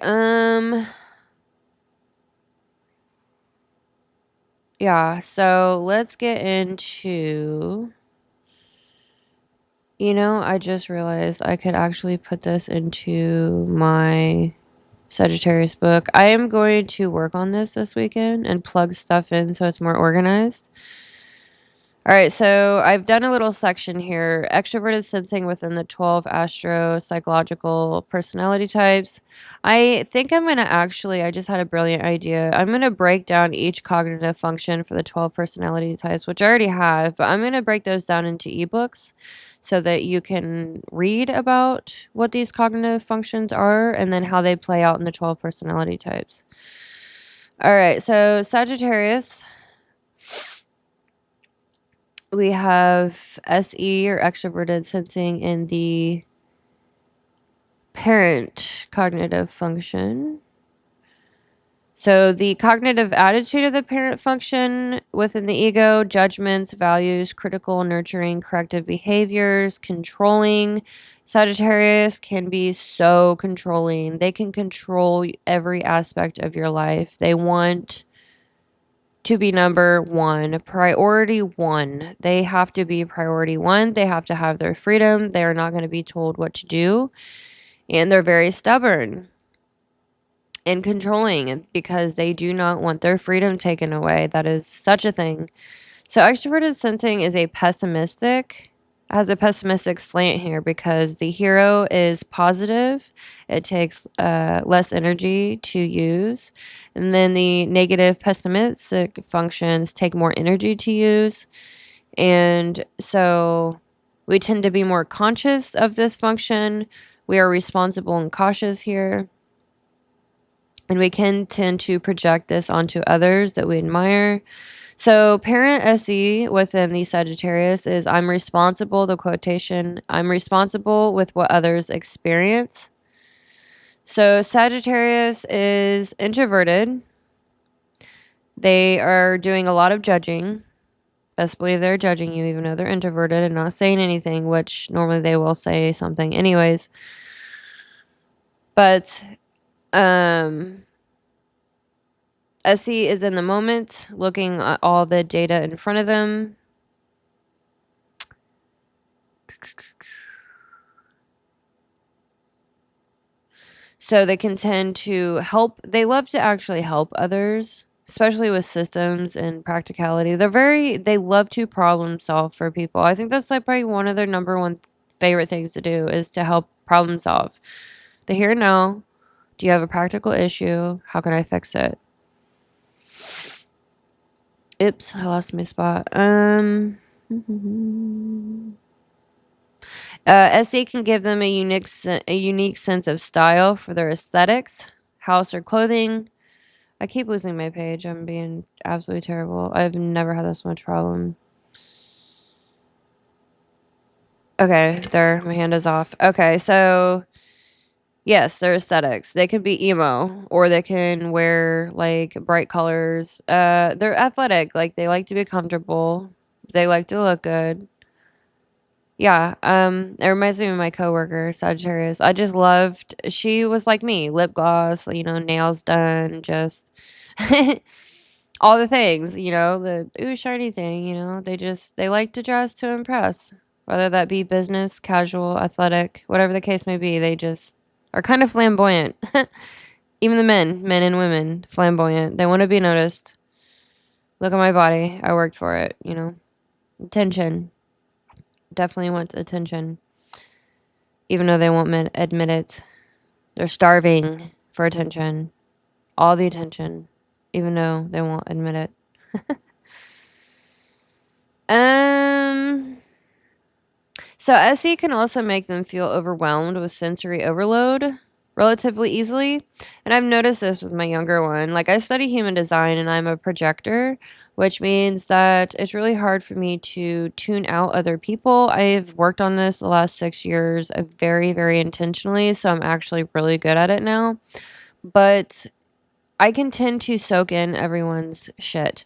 Speaker 1: Yeah, so let's get into, I just realized I could actually put this into my Sagittarius book. I am going to work on this weekend and plug stuff in so it's more organized. All right, so I've done a little section here. Extroverted sensing within the 12 astro-psychological personality types. I think I'm going to I just had a brilliant idea. I'm going to break down each cognitive function for the 12 personality types, which I already have, but I'm going to break those down into ebooks so that you can read about what these cognitive functions are and then how they play out in the 12 personality types. All right, so Sagittarius, we have SE or extroverted sensing in the parent cognitive function. So the cognitive attitude of the parent function within the ego: judgments, values, critical, nurturing, corrective behaviors, controlling. Sagittarius can be so controlling. They can control every aspect of your life. They want to be number one, priority one. They have to be priority one. They have to have their freedom. They are not going to be told what to do. And they're very stubborn and controlling because they do not want their freedom taken away. That is such a thing. So extroverted sensing is has a pessimistic slant here because the hero is positive. It takes less energy to use. And then the negative pessimistic functions take more energy to use. And so we tend to be more conscious of this function. We are responsible and cautious here. And we can tend to project this onto others that we admire. So parent SE within the Sagittarius is I'm responsible, the quotation, I'm responsible with what others experience. So Sagittarius is introverted. They are doing a lot of judging. Best believe they're judging you even though they're introverted and not saying anything, which normally they will say something anyways. But SE is in the moment, looking at all the data in front of them. So they can tend to help. They love to actually help others, especially with systems and practicality. They love to problem solve for people. I think that's like probably one of their number one favorite things to do is to help problem solve. The here and now. Do you have a practical issue? How can I fix it? Oops, I lost my spot. SE can give them a unique sense of style for their aesthetics, house or clothing. I keep losing my page. I'm being absolutely terrible. I've never had this much problem. Okay, there, my hand is off. Okay, so yes, their aesthetics. They can be emo or they can wear like bright colors. They're athletic. Like they like to be comfortable. They like to look good. Yeah, it reminds me of my coworker, Sagittarius. I just loved, she was like me, lip gloss, nails done, just all the things, the ooh shiny thing, they like to dress to impress, whether that be business, casual, athletic, whatever the case may be. They just are kind of flamboyant. Even the men and women, flamboyant. They want to be noticed. Look at my body. I worked for it, Attention. Definitely want attention. Even though they won't admit it. They're starving for attention. All the attention. Even though they won't admit it. So SE can also make them feel overwhelmed with sensory overload relatively easily. And I've noticed this with my younger one. Like I study human design and I'm a projector, which means that it's really hard for me to tune out other people. I've worked on this the last 6 years very, very intentionally. So I'm actually really good at it now. But I can tend to soak in everyone's shit.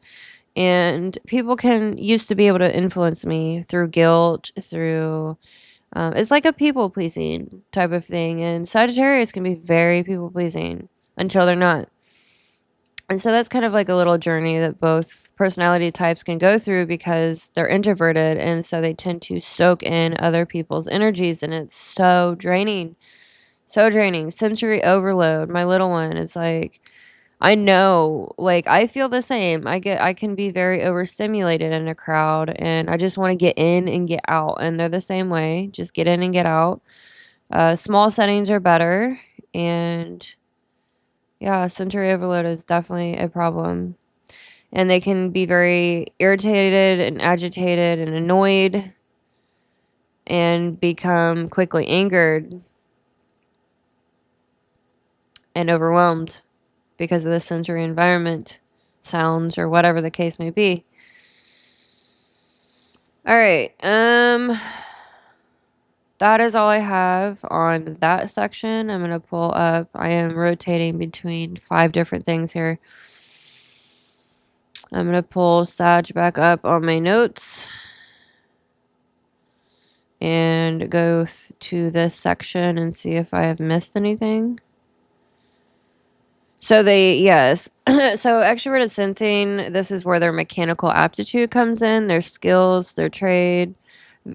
Speaker 1: And people used to be able to influence me through guilt, through it's like a people-pleasing type of thing. And Sagittarius can be very people-pleasing until they're not. And so that's kind of like a little journey that both personality types can go through because they're introverted. And so they tend to soak in other people's energies. And it's so draining. So draining. Sensory overload. My little one is like, I know, like, I feel the same. I can be very overstimulated in a crowd and I just want to get in and get out. And they're the same way. Just get in and get out. Small settings are better. And yeah, sensory overload is definitely a problem. And they can be very irritated and agitated and annoyed and become quickly angered and overwhelmed because of the sensory environment, sounds, or whatever the case may be. All right. that is all I have on that section. I'm going to pull up. I am rotating between 5 different things here. I'm going to pull Sag back up on my notes and go to this section and see if I have missed anything. So yes. So extroverted sensing, this is where their mechanical aptitude comes in, their skills, their trade.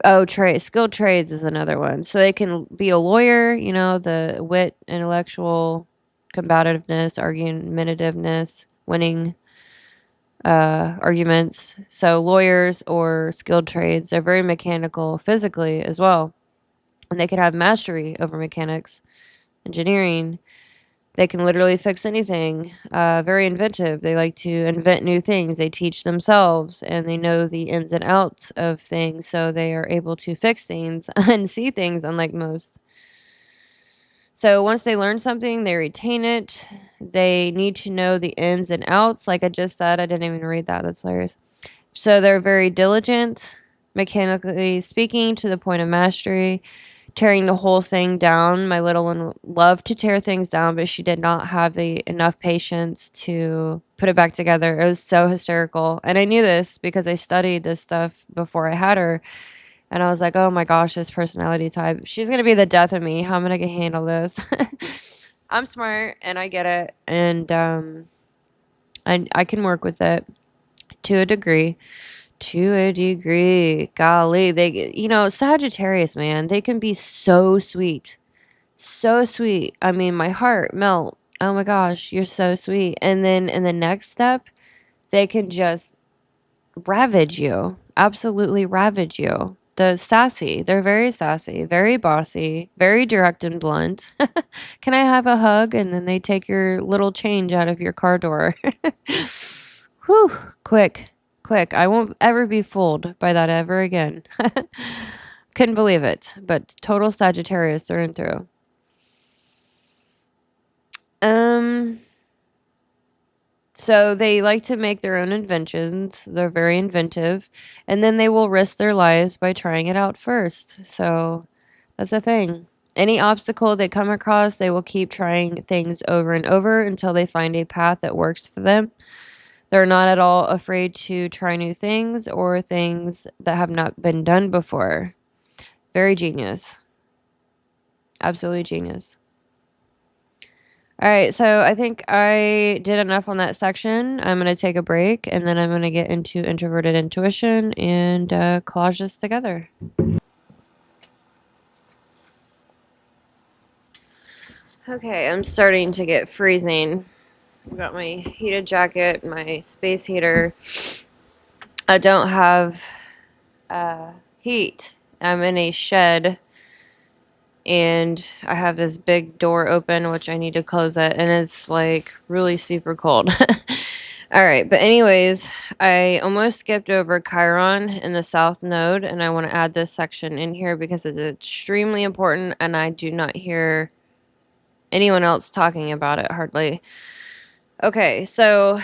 Speaker 1: Oh, skilled trades is another one. So they can be a lawyer, you know, the wit, intellectual combativeness, argumentativeness, winning arguments. So lawyers or skilled trades, they're very mechanical physically as well. And they can have mastery over mechanics, engineering. They can literally fix anything. Very inventive. They like to invent new things. They teach themselves and they know the ins and outs of things. So they are able to fix things and see things unlike most. So once they learn something, they retain it. They need to know the ins and outs. Like I just said, I didn't even read that. That's hilarious. So they're very diligent, mechanically speaking, to the point of mastery. Tearing the whole thing down. My little one loved to tear things down, but she did not have enough patience to put it back together. It was so hysterical. And I knew this because I studied this stuff before I had her. And I was like, oh my gosh, this personality type. She's going to be the death of me. How am I going to handle this? I'm smart and I get it. And I can work with it to a degree. Golly, Sagittarius, man, they can be so sweet. So sweet. I mean, my heart melt. Oh my gosh, you're so sweet. And then in the next step, they can just ravage you. Absolutely ravage you. They're very sassy, very bossy, very direct and blunt. Can I have a hug? And then they take your little change out of your car door. Whew, quick. I won't ever be fooled by that ever again. Couldn't believe it, but total Sagittarius through and through. So they like to make their own inventions. They're very inventive, and then they will risk their lives by trying it out first. So that's the thing. Any obstacle they come across, they will keep trying things over and over until they find a path that works for them. They're not at all afraid to try new things or things that have not been done before. Very genius. Absolutely genius. All right, so I think I did enough on that section. I'm going to take a break, and then I'm going to get into introverted intuition and collage this together. Okay, I'm starting to get freezing. I've got my heated jacket, my space heater. I don't have heat. I'm in a shed. And I have this big door open, which I need to close it, and it's like really super cold. All right, but anyways, I almost skipped over Chiron in the South Node, and I want to add this section in here because it's extremely important, and I do not hear anyone else talking about it hardly. Okay, so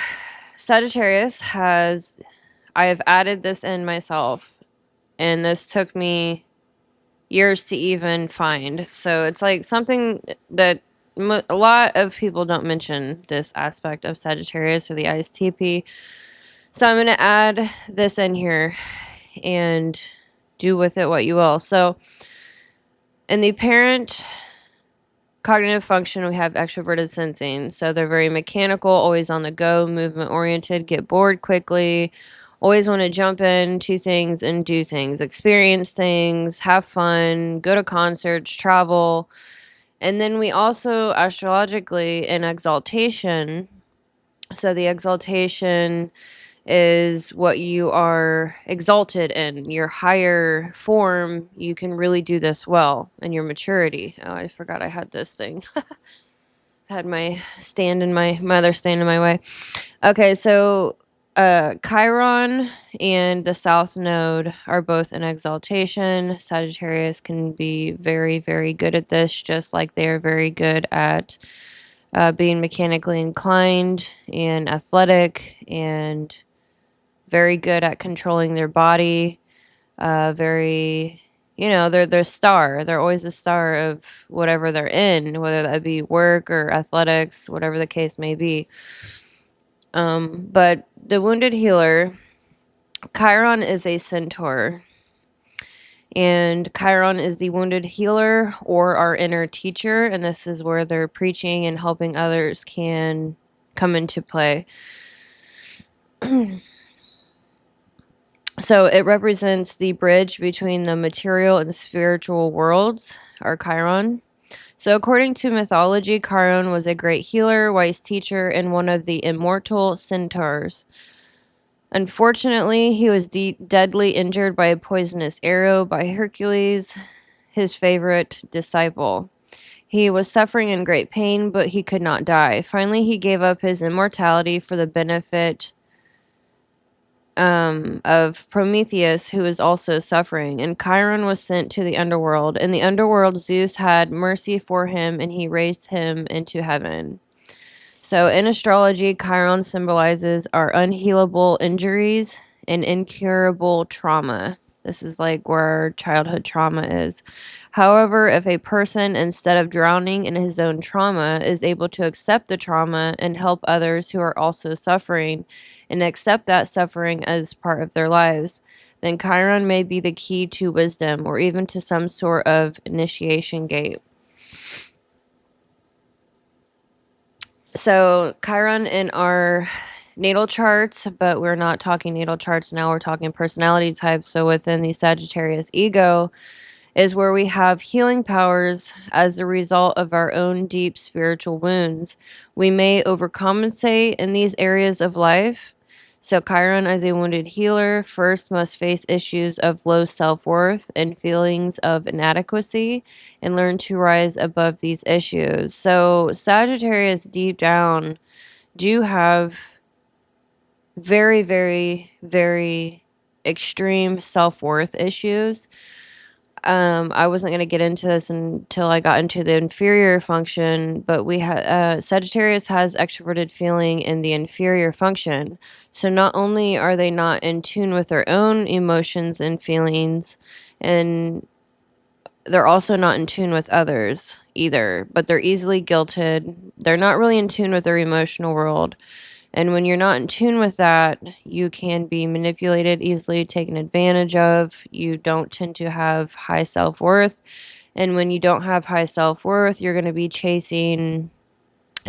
Speaker 1: Sagittarius I have added this in myself, and this took me years to even find. So it's like something that a lot of people don't mention, this aspect of Sagittarius or the Istp. So I'm going to add this in here and do with it what you will. So in the parent cognitive function, we have extroverted sensing. So they're very mechanical, always on the go, movement oriented, get bored quickly, always want to jump into things and do things, experience things, have fun, go to concerts, travel. And then we also astrologically in exaltation. So the exaltation is what you are exalted in, your higher form. You can really do this well in your maturity. Oh, I forgot I had this thing. Had my other stand in my way. Okay, so Chiron and the South Node are both in exaltation. Sagittarius can be very, very good at this, just like they are very good at being mechanically inclined and athletic and very good at controlling their body. Very you know, they're the star. They're always the star of whatever they're in, whether that be work or athletics, whatever the case may be. But the wounded healer, Chiron is a centaur. And Chiron is the wounded healer or our inner teacher. And this is where their preaching and helping others can come into play. So it represents the bridge between the material and the spiritual worlds, our Chiron. So according to mythology, Chiron was a great healer, wise teacher, and one of the immortal centaurs. Unfortunately, he was deadly injured by a poisonous arrow by Hercules, his favorite disciple. He was suffering in great pain, but he could not die. Finally, he gave up his immortality for the benefit of Prometheus, who was also suffering. And Chiron was sent to the underworld. In the underworld, Zeus had mercy for him, and he raised him into heaven. So in astrology, Chiron symbolizes our unhealable injuries and incurable trauma. This is like where our childhood trauma is. However, if a person, instead of drowning in his own trauma, is able to accept the trauma and help others who are also suffering and accept that suffering as part of their lives, then Chiron may be the key to wisdom or even to some sort of initiation gate. So Chiron in our natal charts, but we're not talking natal charts now, we're talking personality types. So within the Sagittarius ego is where we have healing powers as a result of our own deep spiritual wounds. We may overcompensate in these areas of life. So Chiron, as a wounded healer, first must face issues of low self-worth and feelings of inadequacy and learn to rise above these issues. So Sagittarius deep down do have very, very, very extreme self-worth issues. I wasn't going to get into this until I got into the inferior function, but we had Sagittarius has extroverted feeling in the inferior function. So not only are they not in tune with their own emotions and feelings, and they're also not in tune with others either, but they're easily guilted. They're not really in tune with their emotional world. And when you're not in tune with that, you can be manipulated, easily taken advantage of. You don't tend to have high self-worth. And when you don't have high self-worth, you're going to be chasing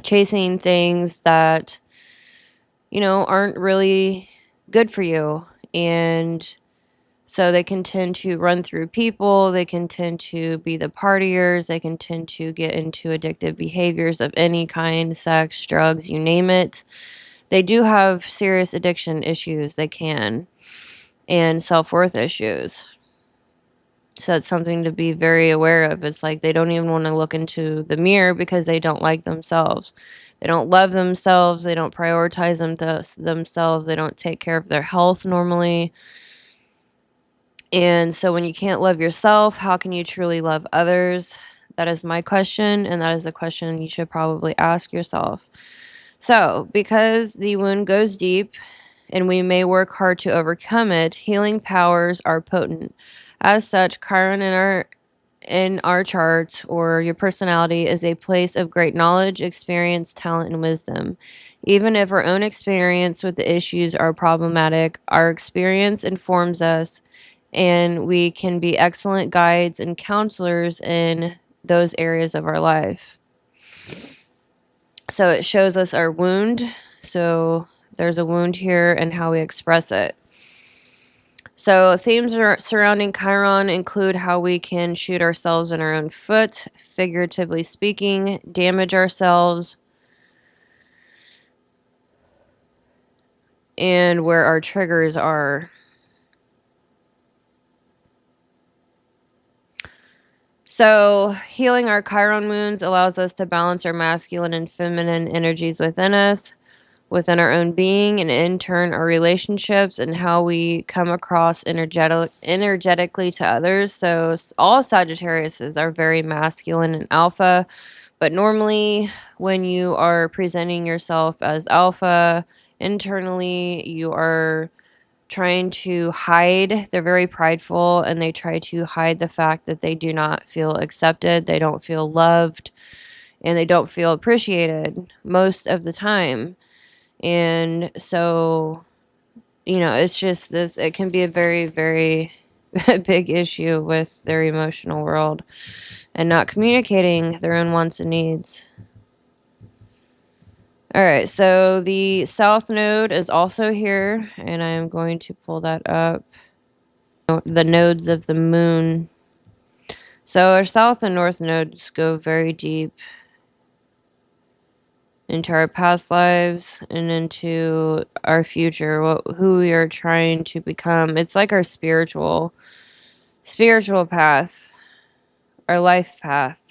Speaker 1: things that, you know, aren't really good for you. And so they can tend to run through people. They can tend to be the partiers. They can tend to get into addictive behaviors of any kind, sex, drugs, you name it. They do have serious addiction issues, they can, and self-worth issues. So that's something to be very aware of. It's like they don't even want to look into the mirror because they don't like themselves. They don't love themselves. They don't prioritize themselves. They don't take care of their health normally. And so when you can't love yourself, how can you truly love others? That is my question, and that is a question you should probably ask yourself. So, because the wound goes deep and we may work hard to overcome it, healing powers are potent. As such, Chiron in our chart or your personality is a place of great knowledge, experience, talent, and wisdom. Even if our own experience with the issues are problematic, our experience informs us and we can be excellent guides and counselors in those areas of our life. So it shows us our wound. So there's a wound here and how we express it. So themes surrounding Chiron include how we can shoot ourselves in our own foot, figuratively speaking, damage ourselves, and where our triggers are. So healing our Chiron wounds allows us to balance our masculine and feminine energies within us, within our own being, and in turn our relationships and how we come across energetically to others. So all Sagittariuses are very masculine and alpha, but normally when you are presenting yourself as alpha, internally you are trying to hide. They're very prideful, and they try to hide the fact that they do not feel accepted, they don't feel loved, and they don't feel appreciated most of the time. And so, you know, it's just this, it can be a very, very big issue with their emotional world and not communicating their own wants and needs. All right, so the south node is also here, and I'm going to pull that up. The nodes of the moon. So our south and north nodes go very deep into our past lives and into our future, who we are trying to become. It's like our spiritual path, our life path.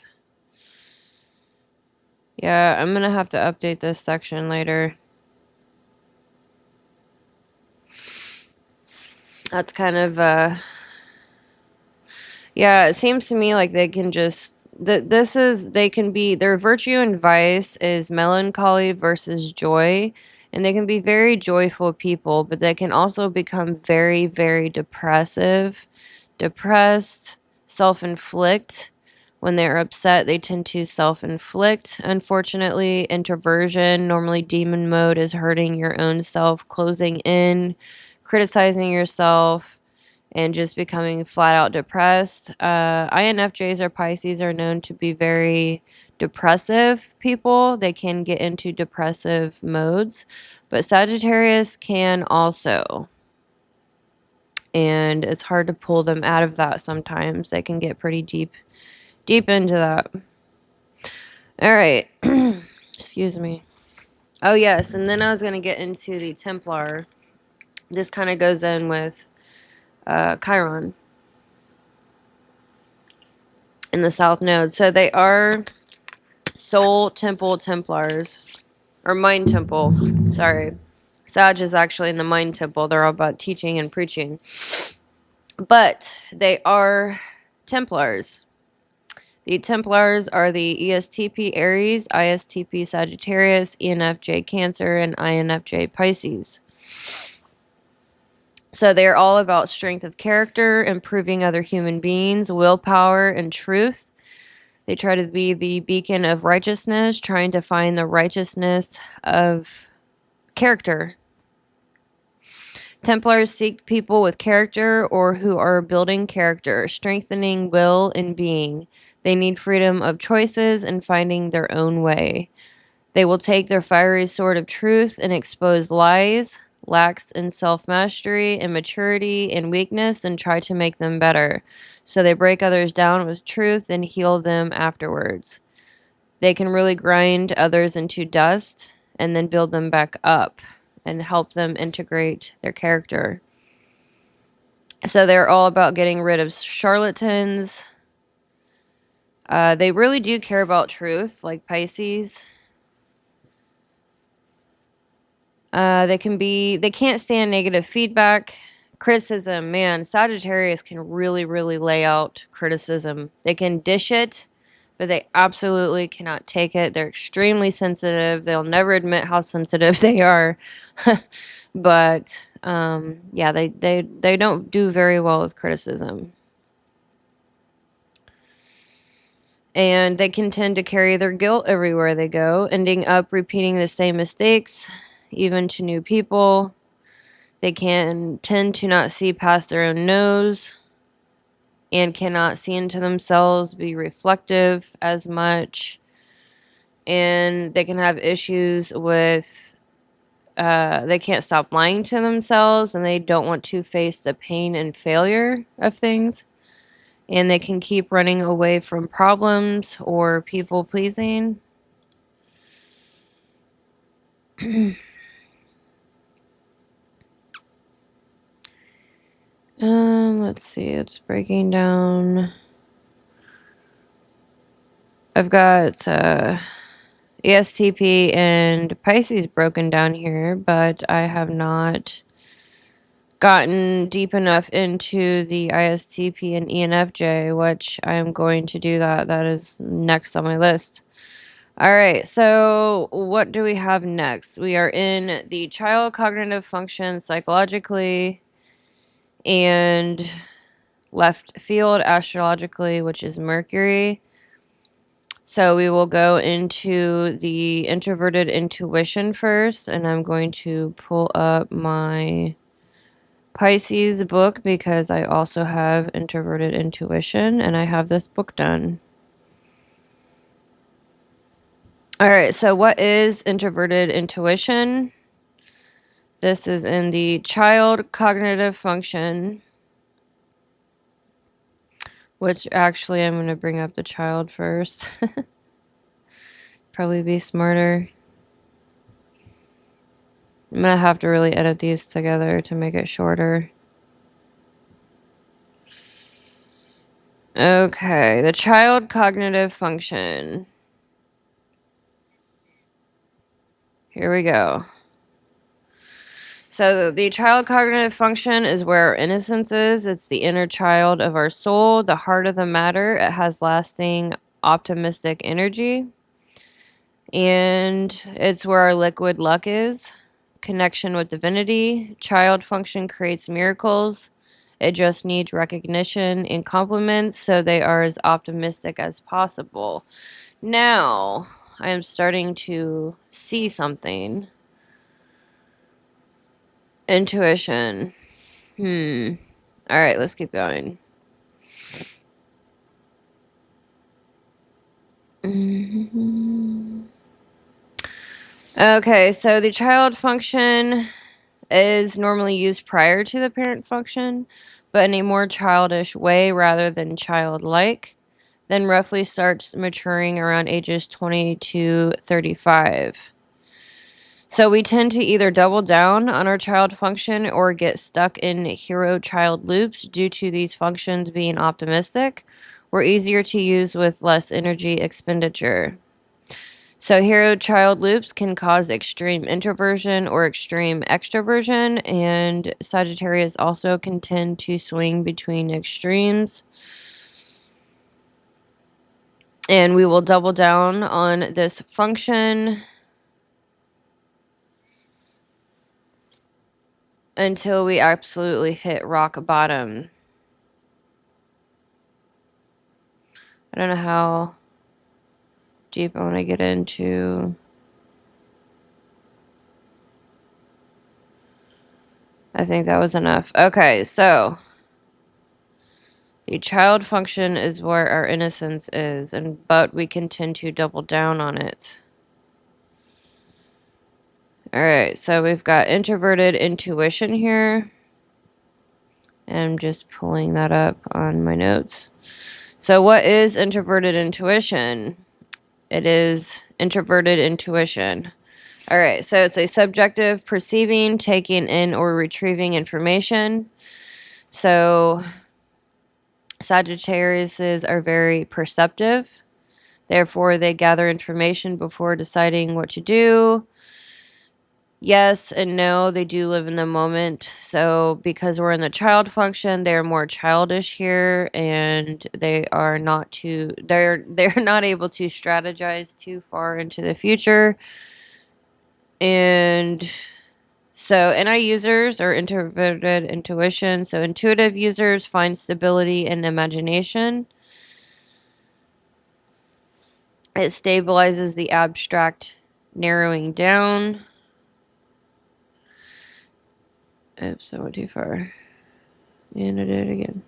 Speaker 1: Yeah, I'm gonna have to update this section later. That's kind of yeah, it seems to me like they can just they can be, their virtue and vice is melancholy versus joy, and they can be very joyful people, but they can also become very, very depressed, self-inflict. When they're upset, they tend to self-inflict. Unfortunately, introversion, normally demon mode, is hurting your own self, closing in, criticizing yourself, and just becoming flat out depressed. INFJs or Pisces are known to be very depressive people. They can get into depressive modes, but Sagittarius can also. And it's hard to pull them out of that sometimes. They can get pretty deep into that. All right. Excuse me. Oh, yes. And then I was going to get into the Templar. This kind of goes in with Chiron in the South Node. So they are Soul Temple Templars. Or Mind Temple. Sorry. Sag is actually in the Mind Temple. They're all about teaching and preaching. But they are Templars. The Templars are the ESTP Aries, ISTP Sagittarius, ENFJ Cancer, and INFJ Pisces. So they're all about strength of character, improving other human beings, willpower, and truth. They try to be the beacon of righteousness, trying to find the righteousness of character. Templars seek people with character or who are building character, strengthening will and being. They need freedom of choices and finding their own way. They will take their fiery sword of truth and expose lies, lacks in self-mastery and maturity and weakness, and try to make them better. So they break others down with truth and heal them afterwards. They can really grind others into dust and then build them back up and help them integrate their character. So they're all about getting rid of charlatans. They really do care about truth, like Pisces. They can't stand negative feedback. Criticism, man, Sagittarius can really, really lay out criticism. They can dish it, but they absolutely cannot take it. They're extremely sensitive. They'll never admit how sensitive they are. But yeah, they don't do very well with criticism. And they can tend to carry their guilt everywhere they go, ending up repeating the same mistakes, even to new people. They can tend to not see past their own nose and cannot see into themselves, be reflective as much. And they can have issues with, they can't stop lying to themselves, and they don't want to face the pain and failure of things. And they can keep running away from problems or people pleasing. Let's see, it's breaking down. I've got ESTP and Pisces broken down here, but I have not gotten deep enough into the ISTP and ENFJ, which I am going to do that. That is next on my list. All right, so what do we have next? We are in the child cognitive function psychologically. and left field astrologically, which is Mercury. So we will go into the introverted intuition first, and I'm going to pull up my Pisces book because I also have introverted intuition, and I have this book done. All right, so what is introverted intuition? This is in the child cognitive function, which actually I'm going to bring up the child first. Probably be smarter. I'm going to have to really edit these together to make it shorter. Okay, the child cognitive function. Here we go. So the child cognitive function is where our innocence is. It's the inner child of our soul, the heart of the matter. It has lasting optimistic energy. And it's where our liquid luck is. Connection with divinity. Child function creates miracles. It just needs recognition and compliments so they are as optimistic as possible. Now, I am starting to see something. Intuition. All right, let's keep going. Okay, so the child function is normally used prior to the parent function, but in a more childish way rather than childlike. Then roughly starts maturing around ages 20 to 35. So we tend to either double down on our child function or get stuck in hero-child loops due to these functions being optimistic. We're easier to use with less energy expenditure. So hero-child loops can cause extreme introversion or extreme extroversion, and Sagittarius also can tend to swing between extremes. And we will double down on this function until we absolutely hit rock bottom. I don't know how deep I want to get into. I think that was enough. Okay, so the child function is where our innocence is, but we can tend to double down on it. All right, so we've got introverted intuition here. And I'm just pulling that up on my notes. So what is introverted intuition? It is introverted intuition. All right, so it's a subjective perceiving, taking in, or retrieving information. So Sagittariuses are very perceptive. Therefore, they gather information before deciding what to do. Yes and no, they do live in the moment. So because we're in the child function, they're more childish here, and they're not able to strategize too far into the future. And so NI users are introverted intuition. So intuitive users find stability in imagination. It stabilizes the abstract narrowing down. Oops, I went too far. And I did it again.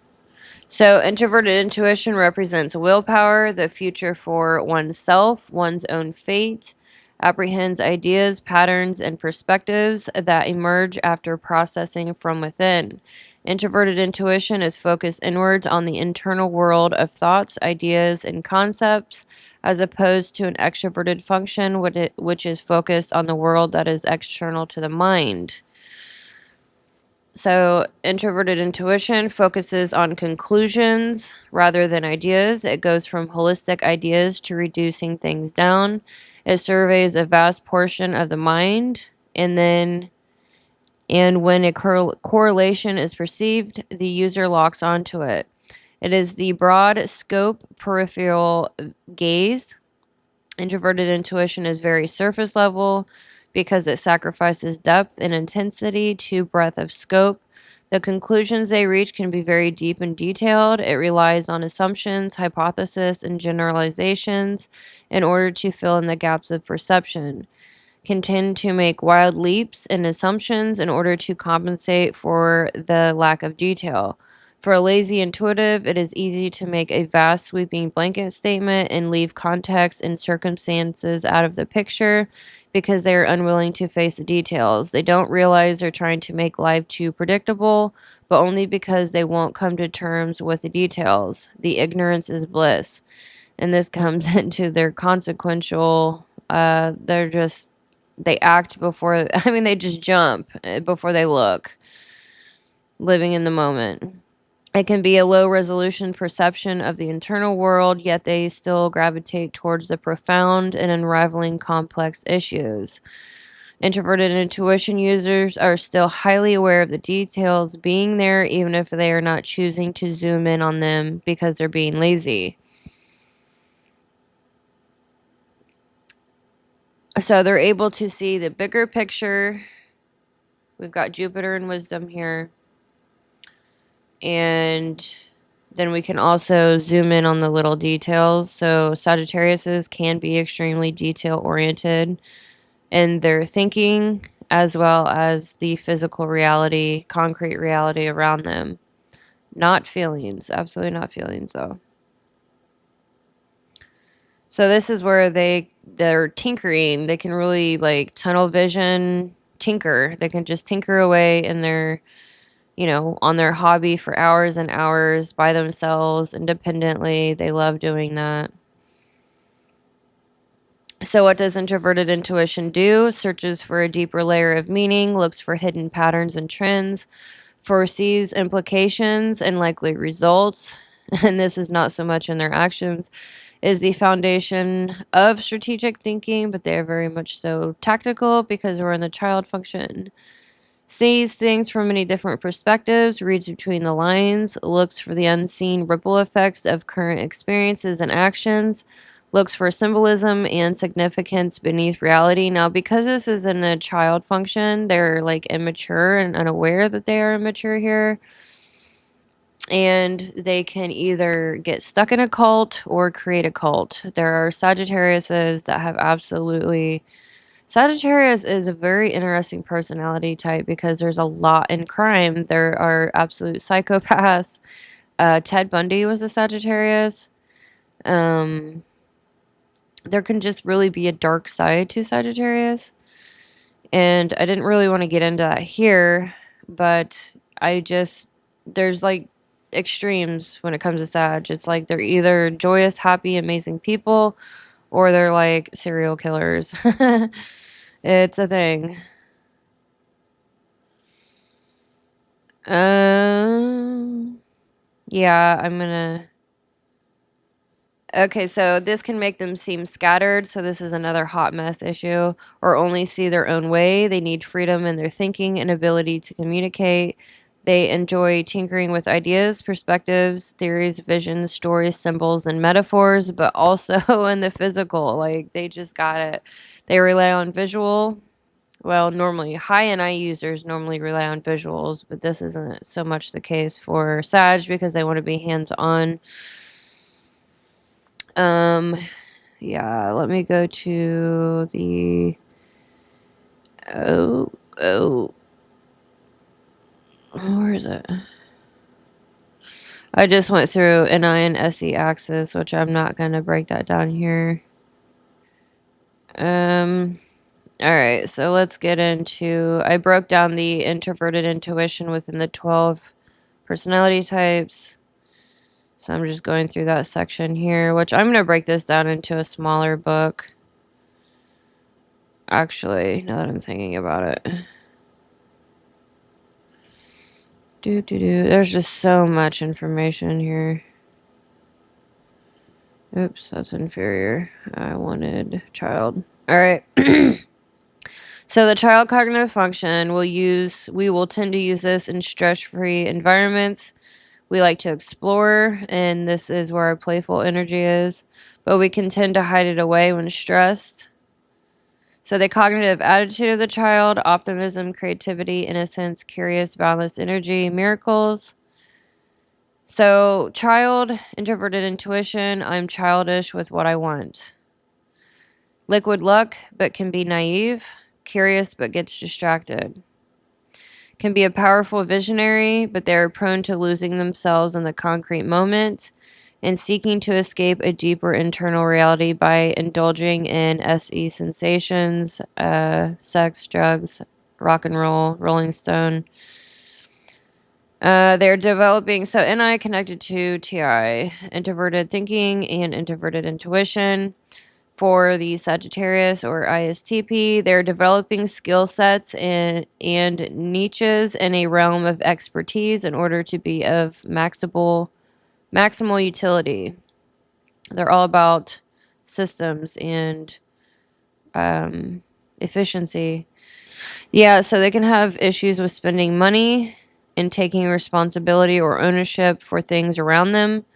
Speaker 1: So introverted intuition represents willpower, the future for oneself, one's own fate, apprehends ideas, patterns, and perspectives that emerge after processing from within. Introverted intuition is focused inwards on the internal world of thoughts, ideas, and concepts, as opposed to an extroverted function, which is focused on the world that is external to the mind. So introverted intuition focuses on conclusions rather than ideas. It goes from holistic ideas to reducing things down. It surveys a vast portion of the mind, and when a correlation is perceived, the user locks onto it. It is the broad scope peripheral gaze. Introverted intuition is very surface level because it sacrifices depth and intensity to breadth of scope. The conclusions they reach can be very deep and detailed. It relies on assumptions, hypotheses, and generalizations in order to fill in the gaps of perception. Can tend to make wild leaps in assumptions in order to compensate for the lack of detail. For a lazy intuitive, it is easy to make a vast sweeping blanket statement and leave context and circumstances out of the picture because they are unwilling to face the details. They don't realize they're trying to make life too predictable, but only because they won't come to terms with the details. The ignorance is bliss. And this comes into their consequential, they act before, they just jump before they look, living in the moment. It can be a low resolution perception of the internal world, yet they still gravitate towards the profound and unraveling complex issues. Introverted intuition users are still highly aware of the details being there, even if they are not choosing to zoom in on them because they're being lazy. So they're able to see the bigger picture. We've got Jupiter and wisdom here. And then we can also zoom in on the little details. So Sagittariuses can be extremely detail oriented in their thinking as well as the physical reality, concrete reality around them. Not feelings. Absolutely not feelings, though. So this is where they're tinkering. They can really like tunnel vision tinker. They can just tinker away in their, on their hobby for hours and hours by themselves, independently. They love doing that. So what does introverted intuition do? Searches for a deeper layer of meaning, looks for hidden patterns and trends, foresees implications and likely results, and this is not so much in their actions, is the foundation of strategic thinking, but they're very much so tactical because we're in the child function. Sees things from many different perspectives, reads between the lines, looks for the unseen ripple effects of current experiences and actions, looks for symbolism and significance beneath reality. Now, because this is in a child function, they're like immature and unaware that they are immature here. And they can either get stuck in a cult or create a cult. There are Sagittariuses that have absolutely... Sagittarius is a very interesting personality type because there's a lot in crime. There are absolute psychopaths. Ted Bundy was a Sagittarius. There can just really be a dark side to Sagittarius. And I didn't really want to get into that here, but there's like extremes when it comes to Sag. It's like they're either joyous, happy, amazing people, or they're like serial killers. It's a thing. Yeah, I'm gonna... Okay, so this can make them seem scattered. So this is another hot mess issue. Or only see their own way. They need freedom in their thinking and ability to communicate. They enjoy tinkering with ideas, perspectives, theories, visions, stories, symbols, and metaphors, but also in the physical. Like, they just got it. They rely on visual. Well, normally, high NI users normally rely on visuals, but this isn't so much the case for Sag because they want to be hands-on. Yeah, let me go to the... Where is it? I just went through NI and SE axis, which I'm not going to break that down here. Alright, so let's get into... I broke down the introverted intuition within the 12 personality types. So I'm just going through that section here, which I'm going to break this down into a smaller book. Actually, now that I'm thinking about it. There's just so much information here. Oops, that's inferior. I wanted child. Alright. So the child cognitive function, we will tend to use this in stress-free environments. We like to explore, and this is where our playful energy is. But we can tend to hide it away when stressed. So the cognitive attitude of the child, optimism, creativity, innocence, curious, boundless energy, miracles. So child, introverted intuition, I'm childish with what I want. Liquid luck, but can be naive. Curious, but gets distracted. Can be a powerful visionary, but they are prone to losing themselves in the concrete moment and seeking to escape a deeper internal reality by indulging in SE sensations, sex, drugs, rock and roll, Rolling Stone. They're developing, so NI connected to TI, introverted thinking and introverted intuition. For the Sagittarius or ISTP, they're developing skill sets and niches in a realm of expertise in order to be of maximal utility. They're all about systems and efficiency. Yeah, so they can have issues with spending money and taking responsibility or ownership for things around them.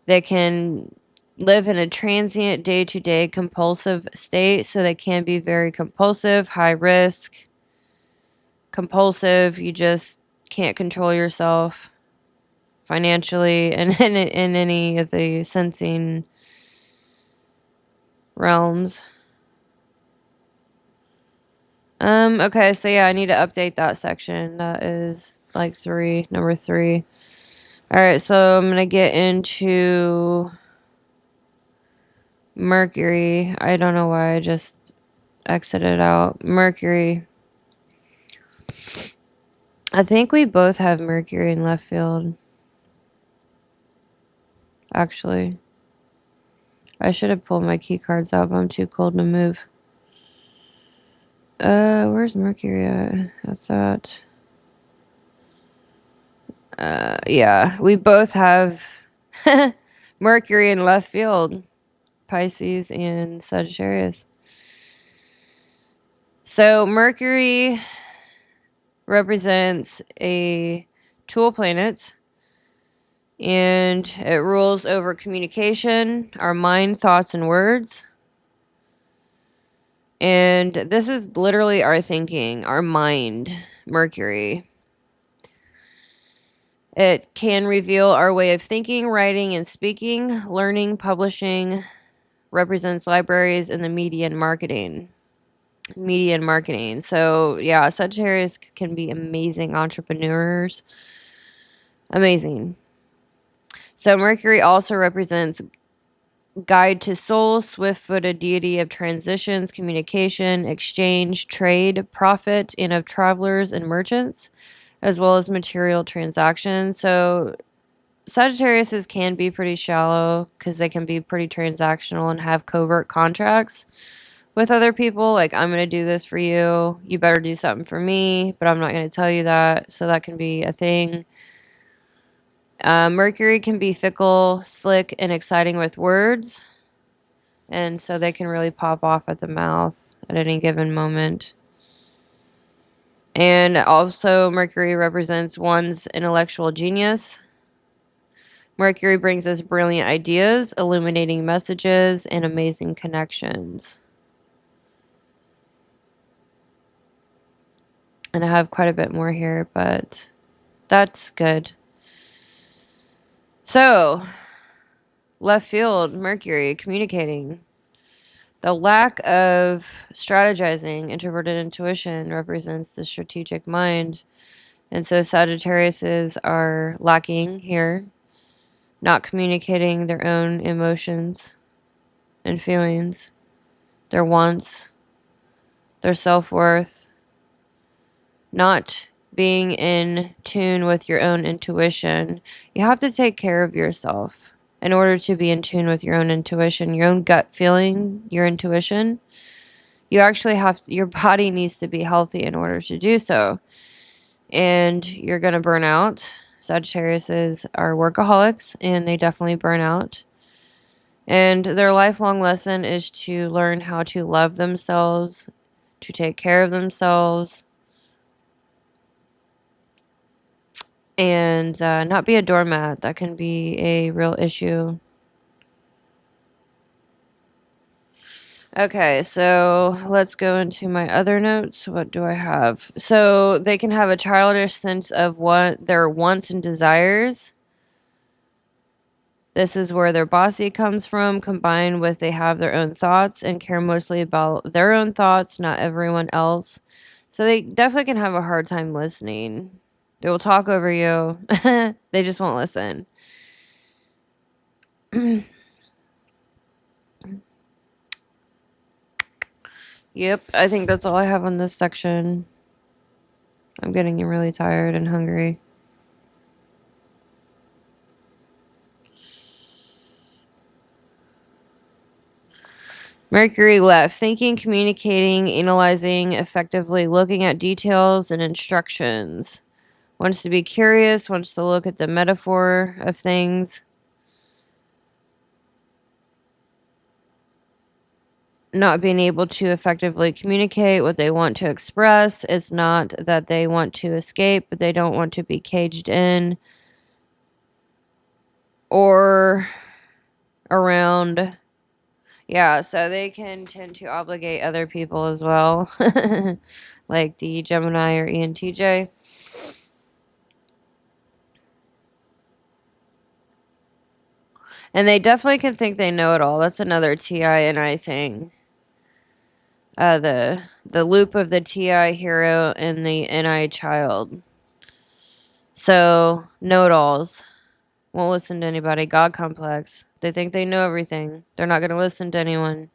Speaker 1: They can live in a transient day-to-day compulsive state, so they can be very compulsive, high risk, compulsive. You just can't control yourself financially and in any of the sensing realms. Okay, so yeah, I need to update that section. That is like number 3. All right, so I'm going to get into Mercury. I don't know why I just exited out. Mercury. I think we both have Mercury in left field. Actually, I should have pulled my key cards out, but I'm too cold to move. Where's Mercury at? That's that. Yeah, we both have Mercury in left field. Pisces and Sagittarius. So Mercury represents a tool planet, and it rules over communication, our mind, thoughts, and words. And this is literally our thinking, our mind, Mercury. It can reveal our way of thinking, writing, and speaking. Learning, publishing represents libraries and the media and marketing. So, yeah, Sagittarius can be amazing entrepreneurs. Amazing. So, Mercury also represents guide to soul, swift-footed deity of transitions, communication, exchange, trade, profit, and of travelers and merchants, as well as material transactions. So, Sagittarius can be pretty shallow because they can be pretty transactional and have covert contracts with other people. Like, I'm going to do this for you. You better do something for me, but I'm not going to tell you that. So that can be a thing. Mercury can be fickle, slick, and exciting with words. And so they can really pop off at the mouth at any given moment. And also, Mercury represents one's intellectual genius. Mercury brings us brilliant ideas, illuminating messages, and amazing connections. And I have quite a bit more here, but that's good. So, left field, Mercury, communicating. The lack of strategizing, introverted intuition, represents the strategic mind. And so Sagittariuses are lacking here, not communicating their own emotions and feelings, their wants, their self-worth, not being in tune with your own intuition. You have to take care of yourself in order to be in tune with your own intuition, your own gut feeling, your intuition. You actually have to, your body needs to be healthy in order to do so. And you're going to burn out. Sagittariuses are workaholics, and they definitely burn out. And their lifelong lesson is to learn how to love themselves, to take care of themselves, and not be a doormat. That can be a real issue. Okay, so let's go into my other notes. What do I have? So they can have a childish sense of what their wants and desires. This is where their bossy comes from, combined with they have their own thoughts and care mostly about their own thoughts, not everyone else. So they definitely can have a hard time listening. They will talk over you. They just won't listen. Yep, I think that's all I have on this section. I'm getting really tired and hungry. Mercury left. Thinking, communicating, analyzing, effectively looking at details and instructions. Wants to be curious, wants to look at the metaphor of things. Not being able to effectively communicate what they want to express. It's not that they want to escape, but they don't want to be caged in or around. Yeah, so they can tend to obligate other people as well, like the Gemini or ENTJ. And they definitely can think they know it all. That's another TI and I thing. The loop of the TI hero and the NI child. So know-it-alls won't listen to anybody. God complex. They think they know everything. They're not going to listen to anyone.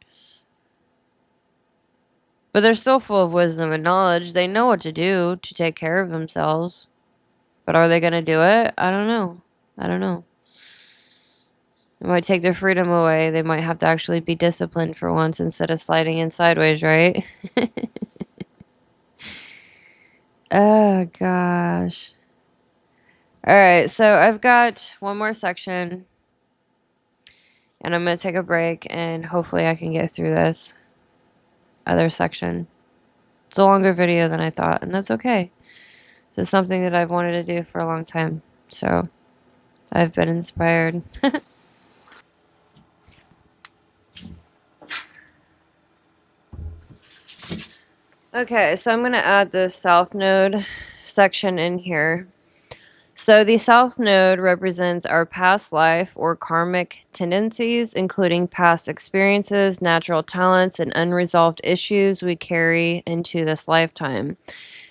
Speaker 1: But they're still full of wisdom and knowledge. They know what to do to take care of themselves. But are they going to do it? I don't know. I don't know. It might take their freedom away. They might have to actually be disciplined for once instead of sliding in sideways, right? Oh, gosh. All right, so I've got one more section. And I'm going to take a break, and hopefully I can get through this other section. It's a longer video than I thought, and that's okay. This is something that I've wanted to do for a long time. So I've been inspired. Okay, so I'm going to add the South Node section in here. So the South Node represents our past life or karmic tendencies, including past experiences, natural talents, and unresolved issues we carry into this lifetime.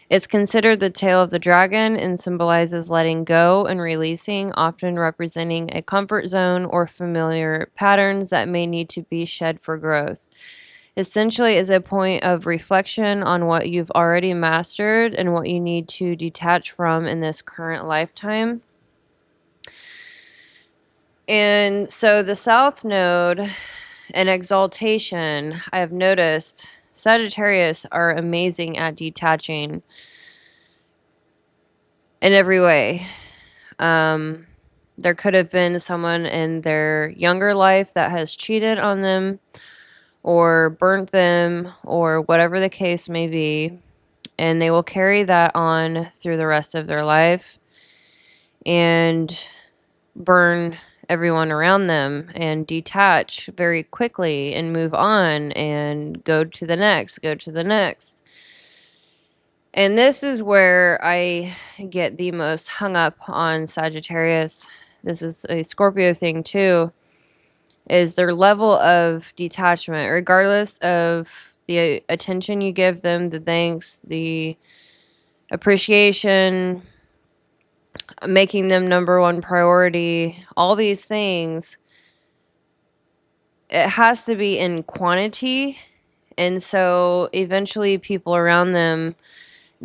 Speaker 1: It's considered the tail of the dragon and symbolizes letting go and releasing, often representing a comfort zone or familiar patterns that may need to be shed for growth. Essentially, is a point of reflection on what you've already mastered and what you need to detach from in this current lifetime. And so the South Node and exaltation, I have noticed Sagittarius are amazing at detaching in every way. There could have been someone in their younger life that has cheated on them or burnt them or whatever the case may be, and they will carry that on through the rest of their life and burn everyone around them and detach very quickly and move on and go to the next. And this is where I get the most hung up on Sagittarius. This is a Scorpio thing too, is their level of detachment, regardless of the attention you give them, the thanks, the appreciation, making them number one priority, all these things. It has to be in quantity. And so eventually people around them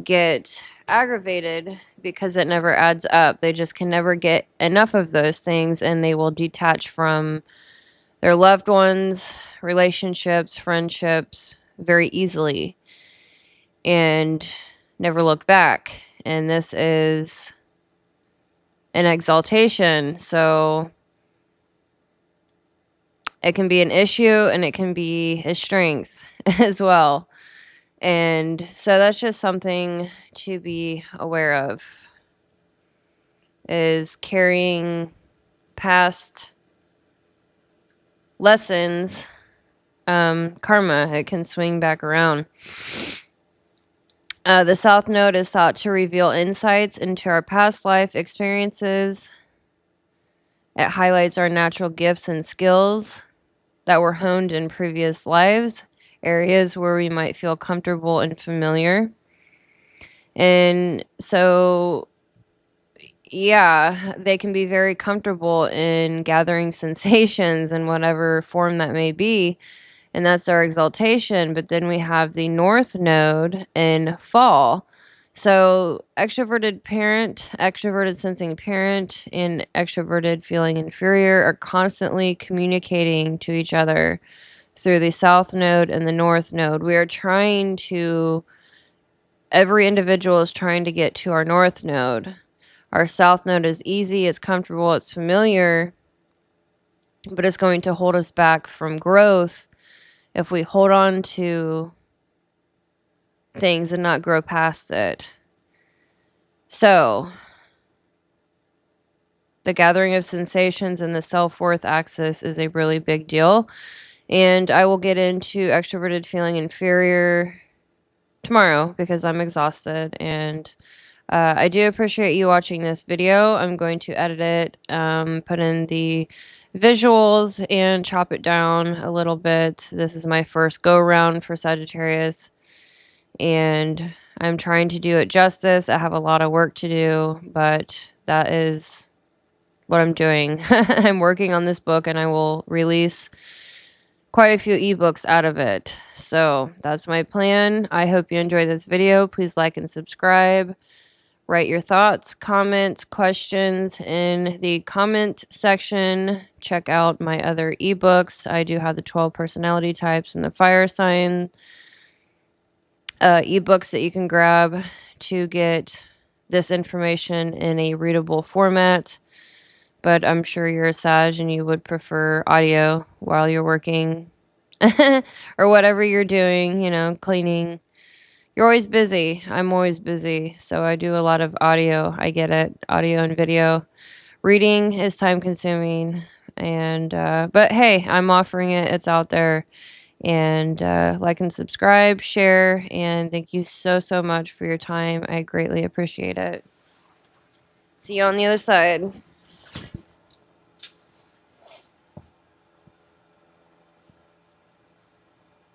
Speaker 1: get aggravated because it never adds up. They just can never get enough of those things, and they will detach from their loved ones, relationships, friendships very easily and never look back. And this is an exaltation. So it can be an issue and it can be a strength as well. And so that's just something to be aware of, is carrying past lessons karma. It can swing back around. The South Node is thought to reveal insights into our past life experiences. It highlights our natural gifts and skills that were honed in previous lives, areas where we might feel comfortable and familiar. And so, yeah, they can be very comfortable in gathering sensations in whatever form that may be. And that's our exaltation. But then we have the North Node in fall. So extroverted parent, extroverted sensing parent, and extroverted feeling inferior are constantly communicating to each other through the South Node and the North Node. We are trying to, every individual is trying to get to our North Node. Our South Node is easy, it's comfortable, it's familiar, but it's going to hold us back from growth if we hold on to things and not grow past it. So, the gathering of sensations and the self-worth axis is a really big deal. And I will get into extroverted feeling inferior tomorrow because I'm exhausted. And I do appreciate you watching this video. I'm going to edit it, put in the visuals, and chop it down a little bit. This is my first go-around for Sagittarius, and I'm trying to do it justice. I have a lot of work to do, but that is what I'm doing. I'm working on this book, and I will release quite a few ebooks out of it. So that's my plan. I hope you enjoyed this video. Please like and subscribe. Write your thoughts, comments, questions in the comment section. Check out my other ebooks. I do have the 12 personality types and the fire sign ebooks that you can grab to get this information in a readable format. But I'm sure you're a Sag and you would prefer audio while you're working or whatever you're doing, you know, cleaning. You're always busy. I'm always busy. So I do a lot of audio. I get it. Audio and video. Reading is time consuming. And, but hey, I'm offering it. It's out there. And like and subscribe, share, and thank you so, so much for your time. I greatly appreciate it. See you on the other side.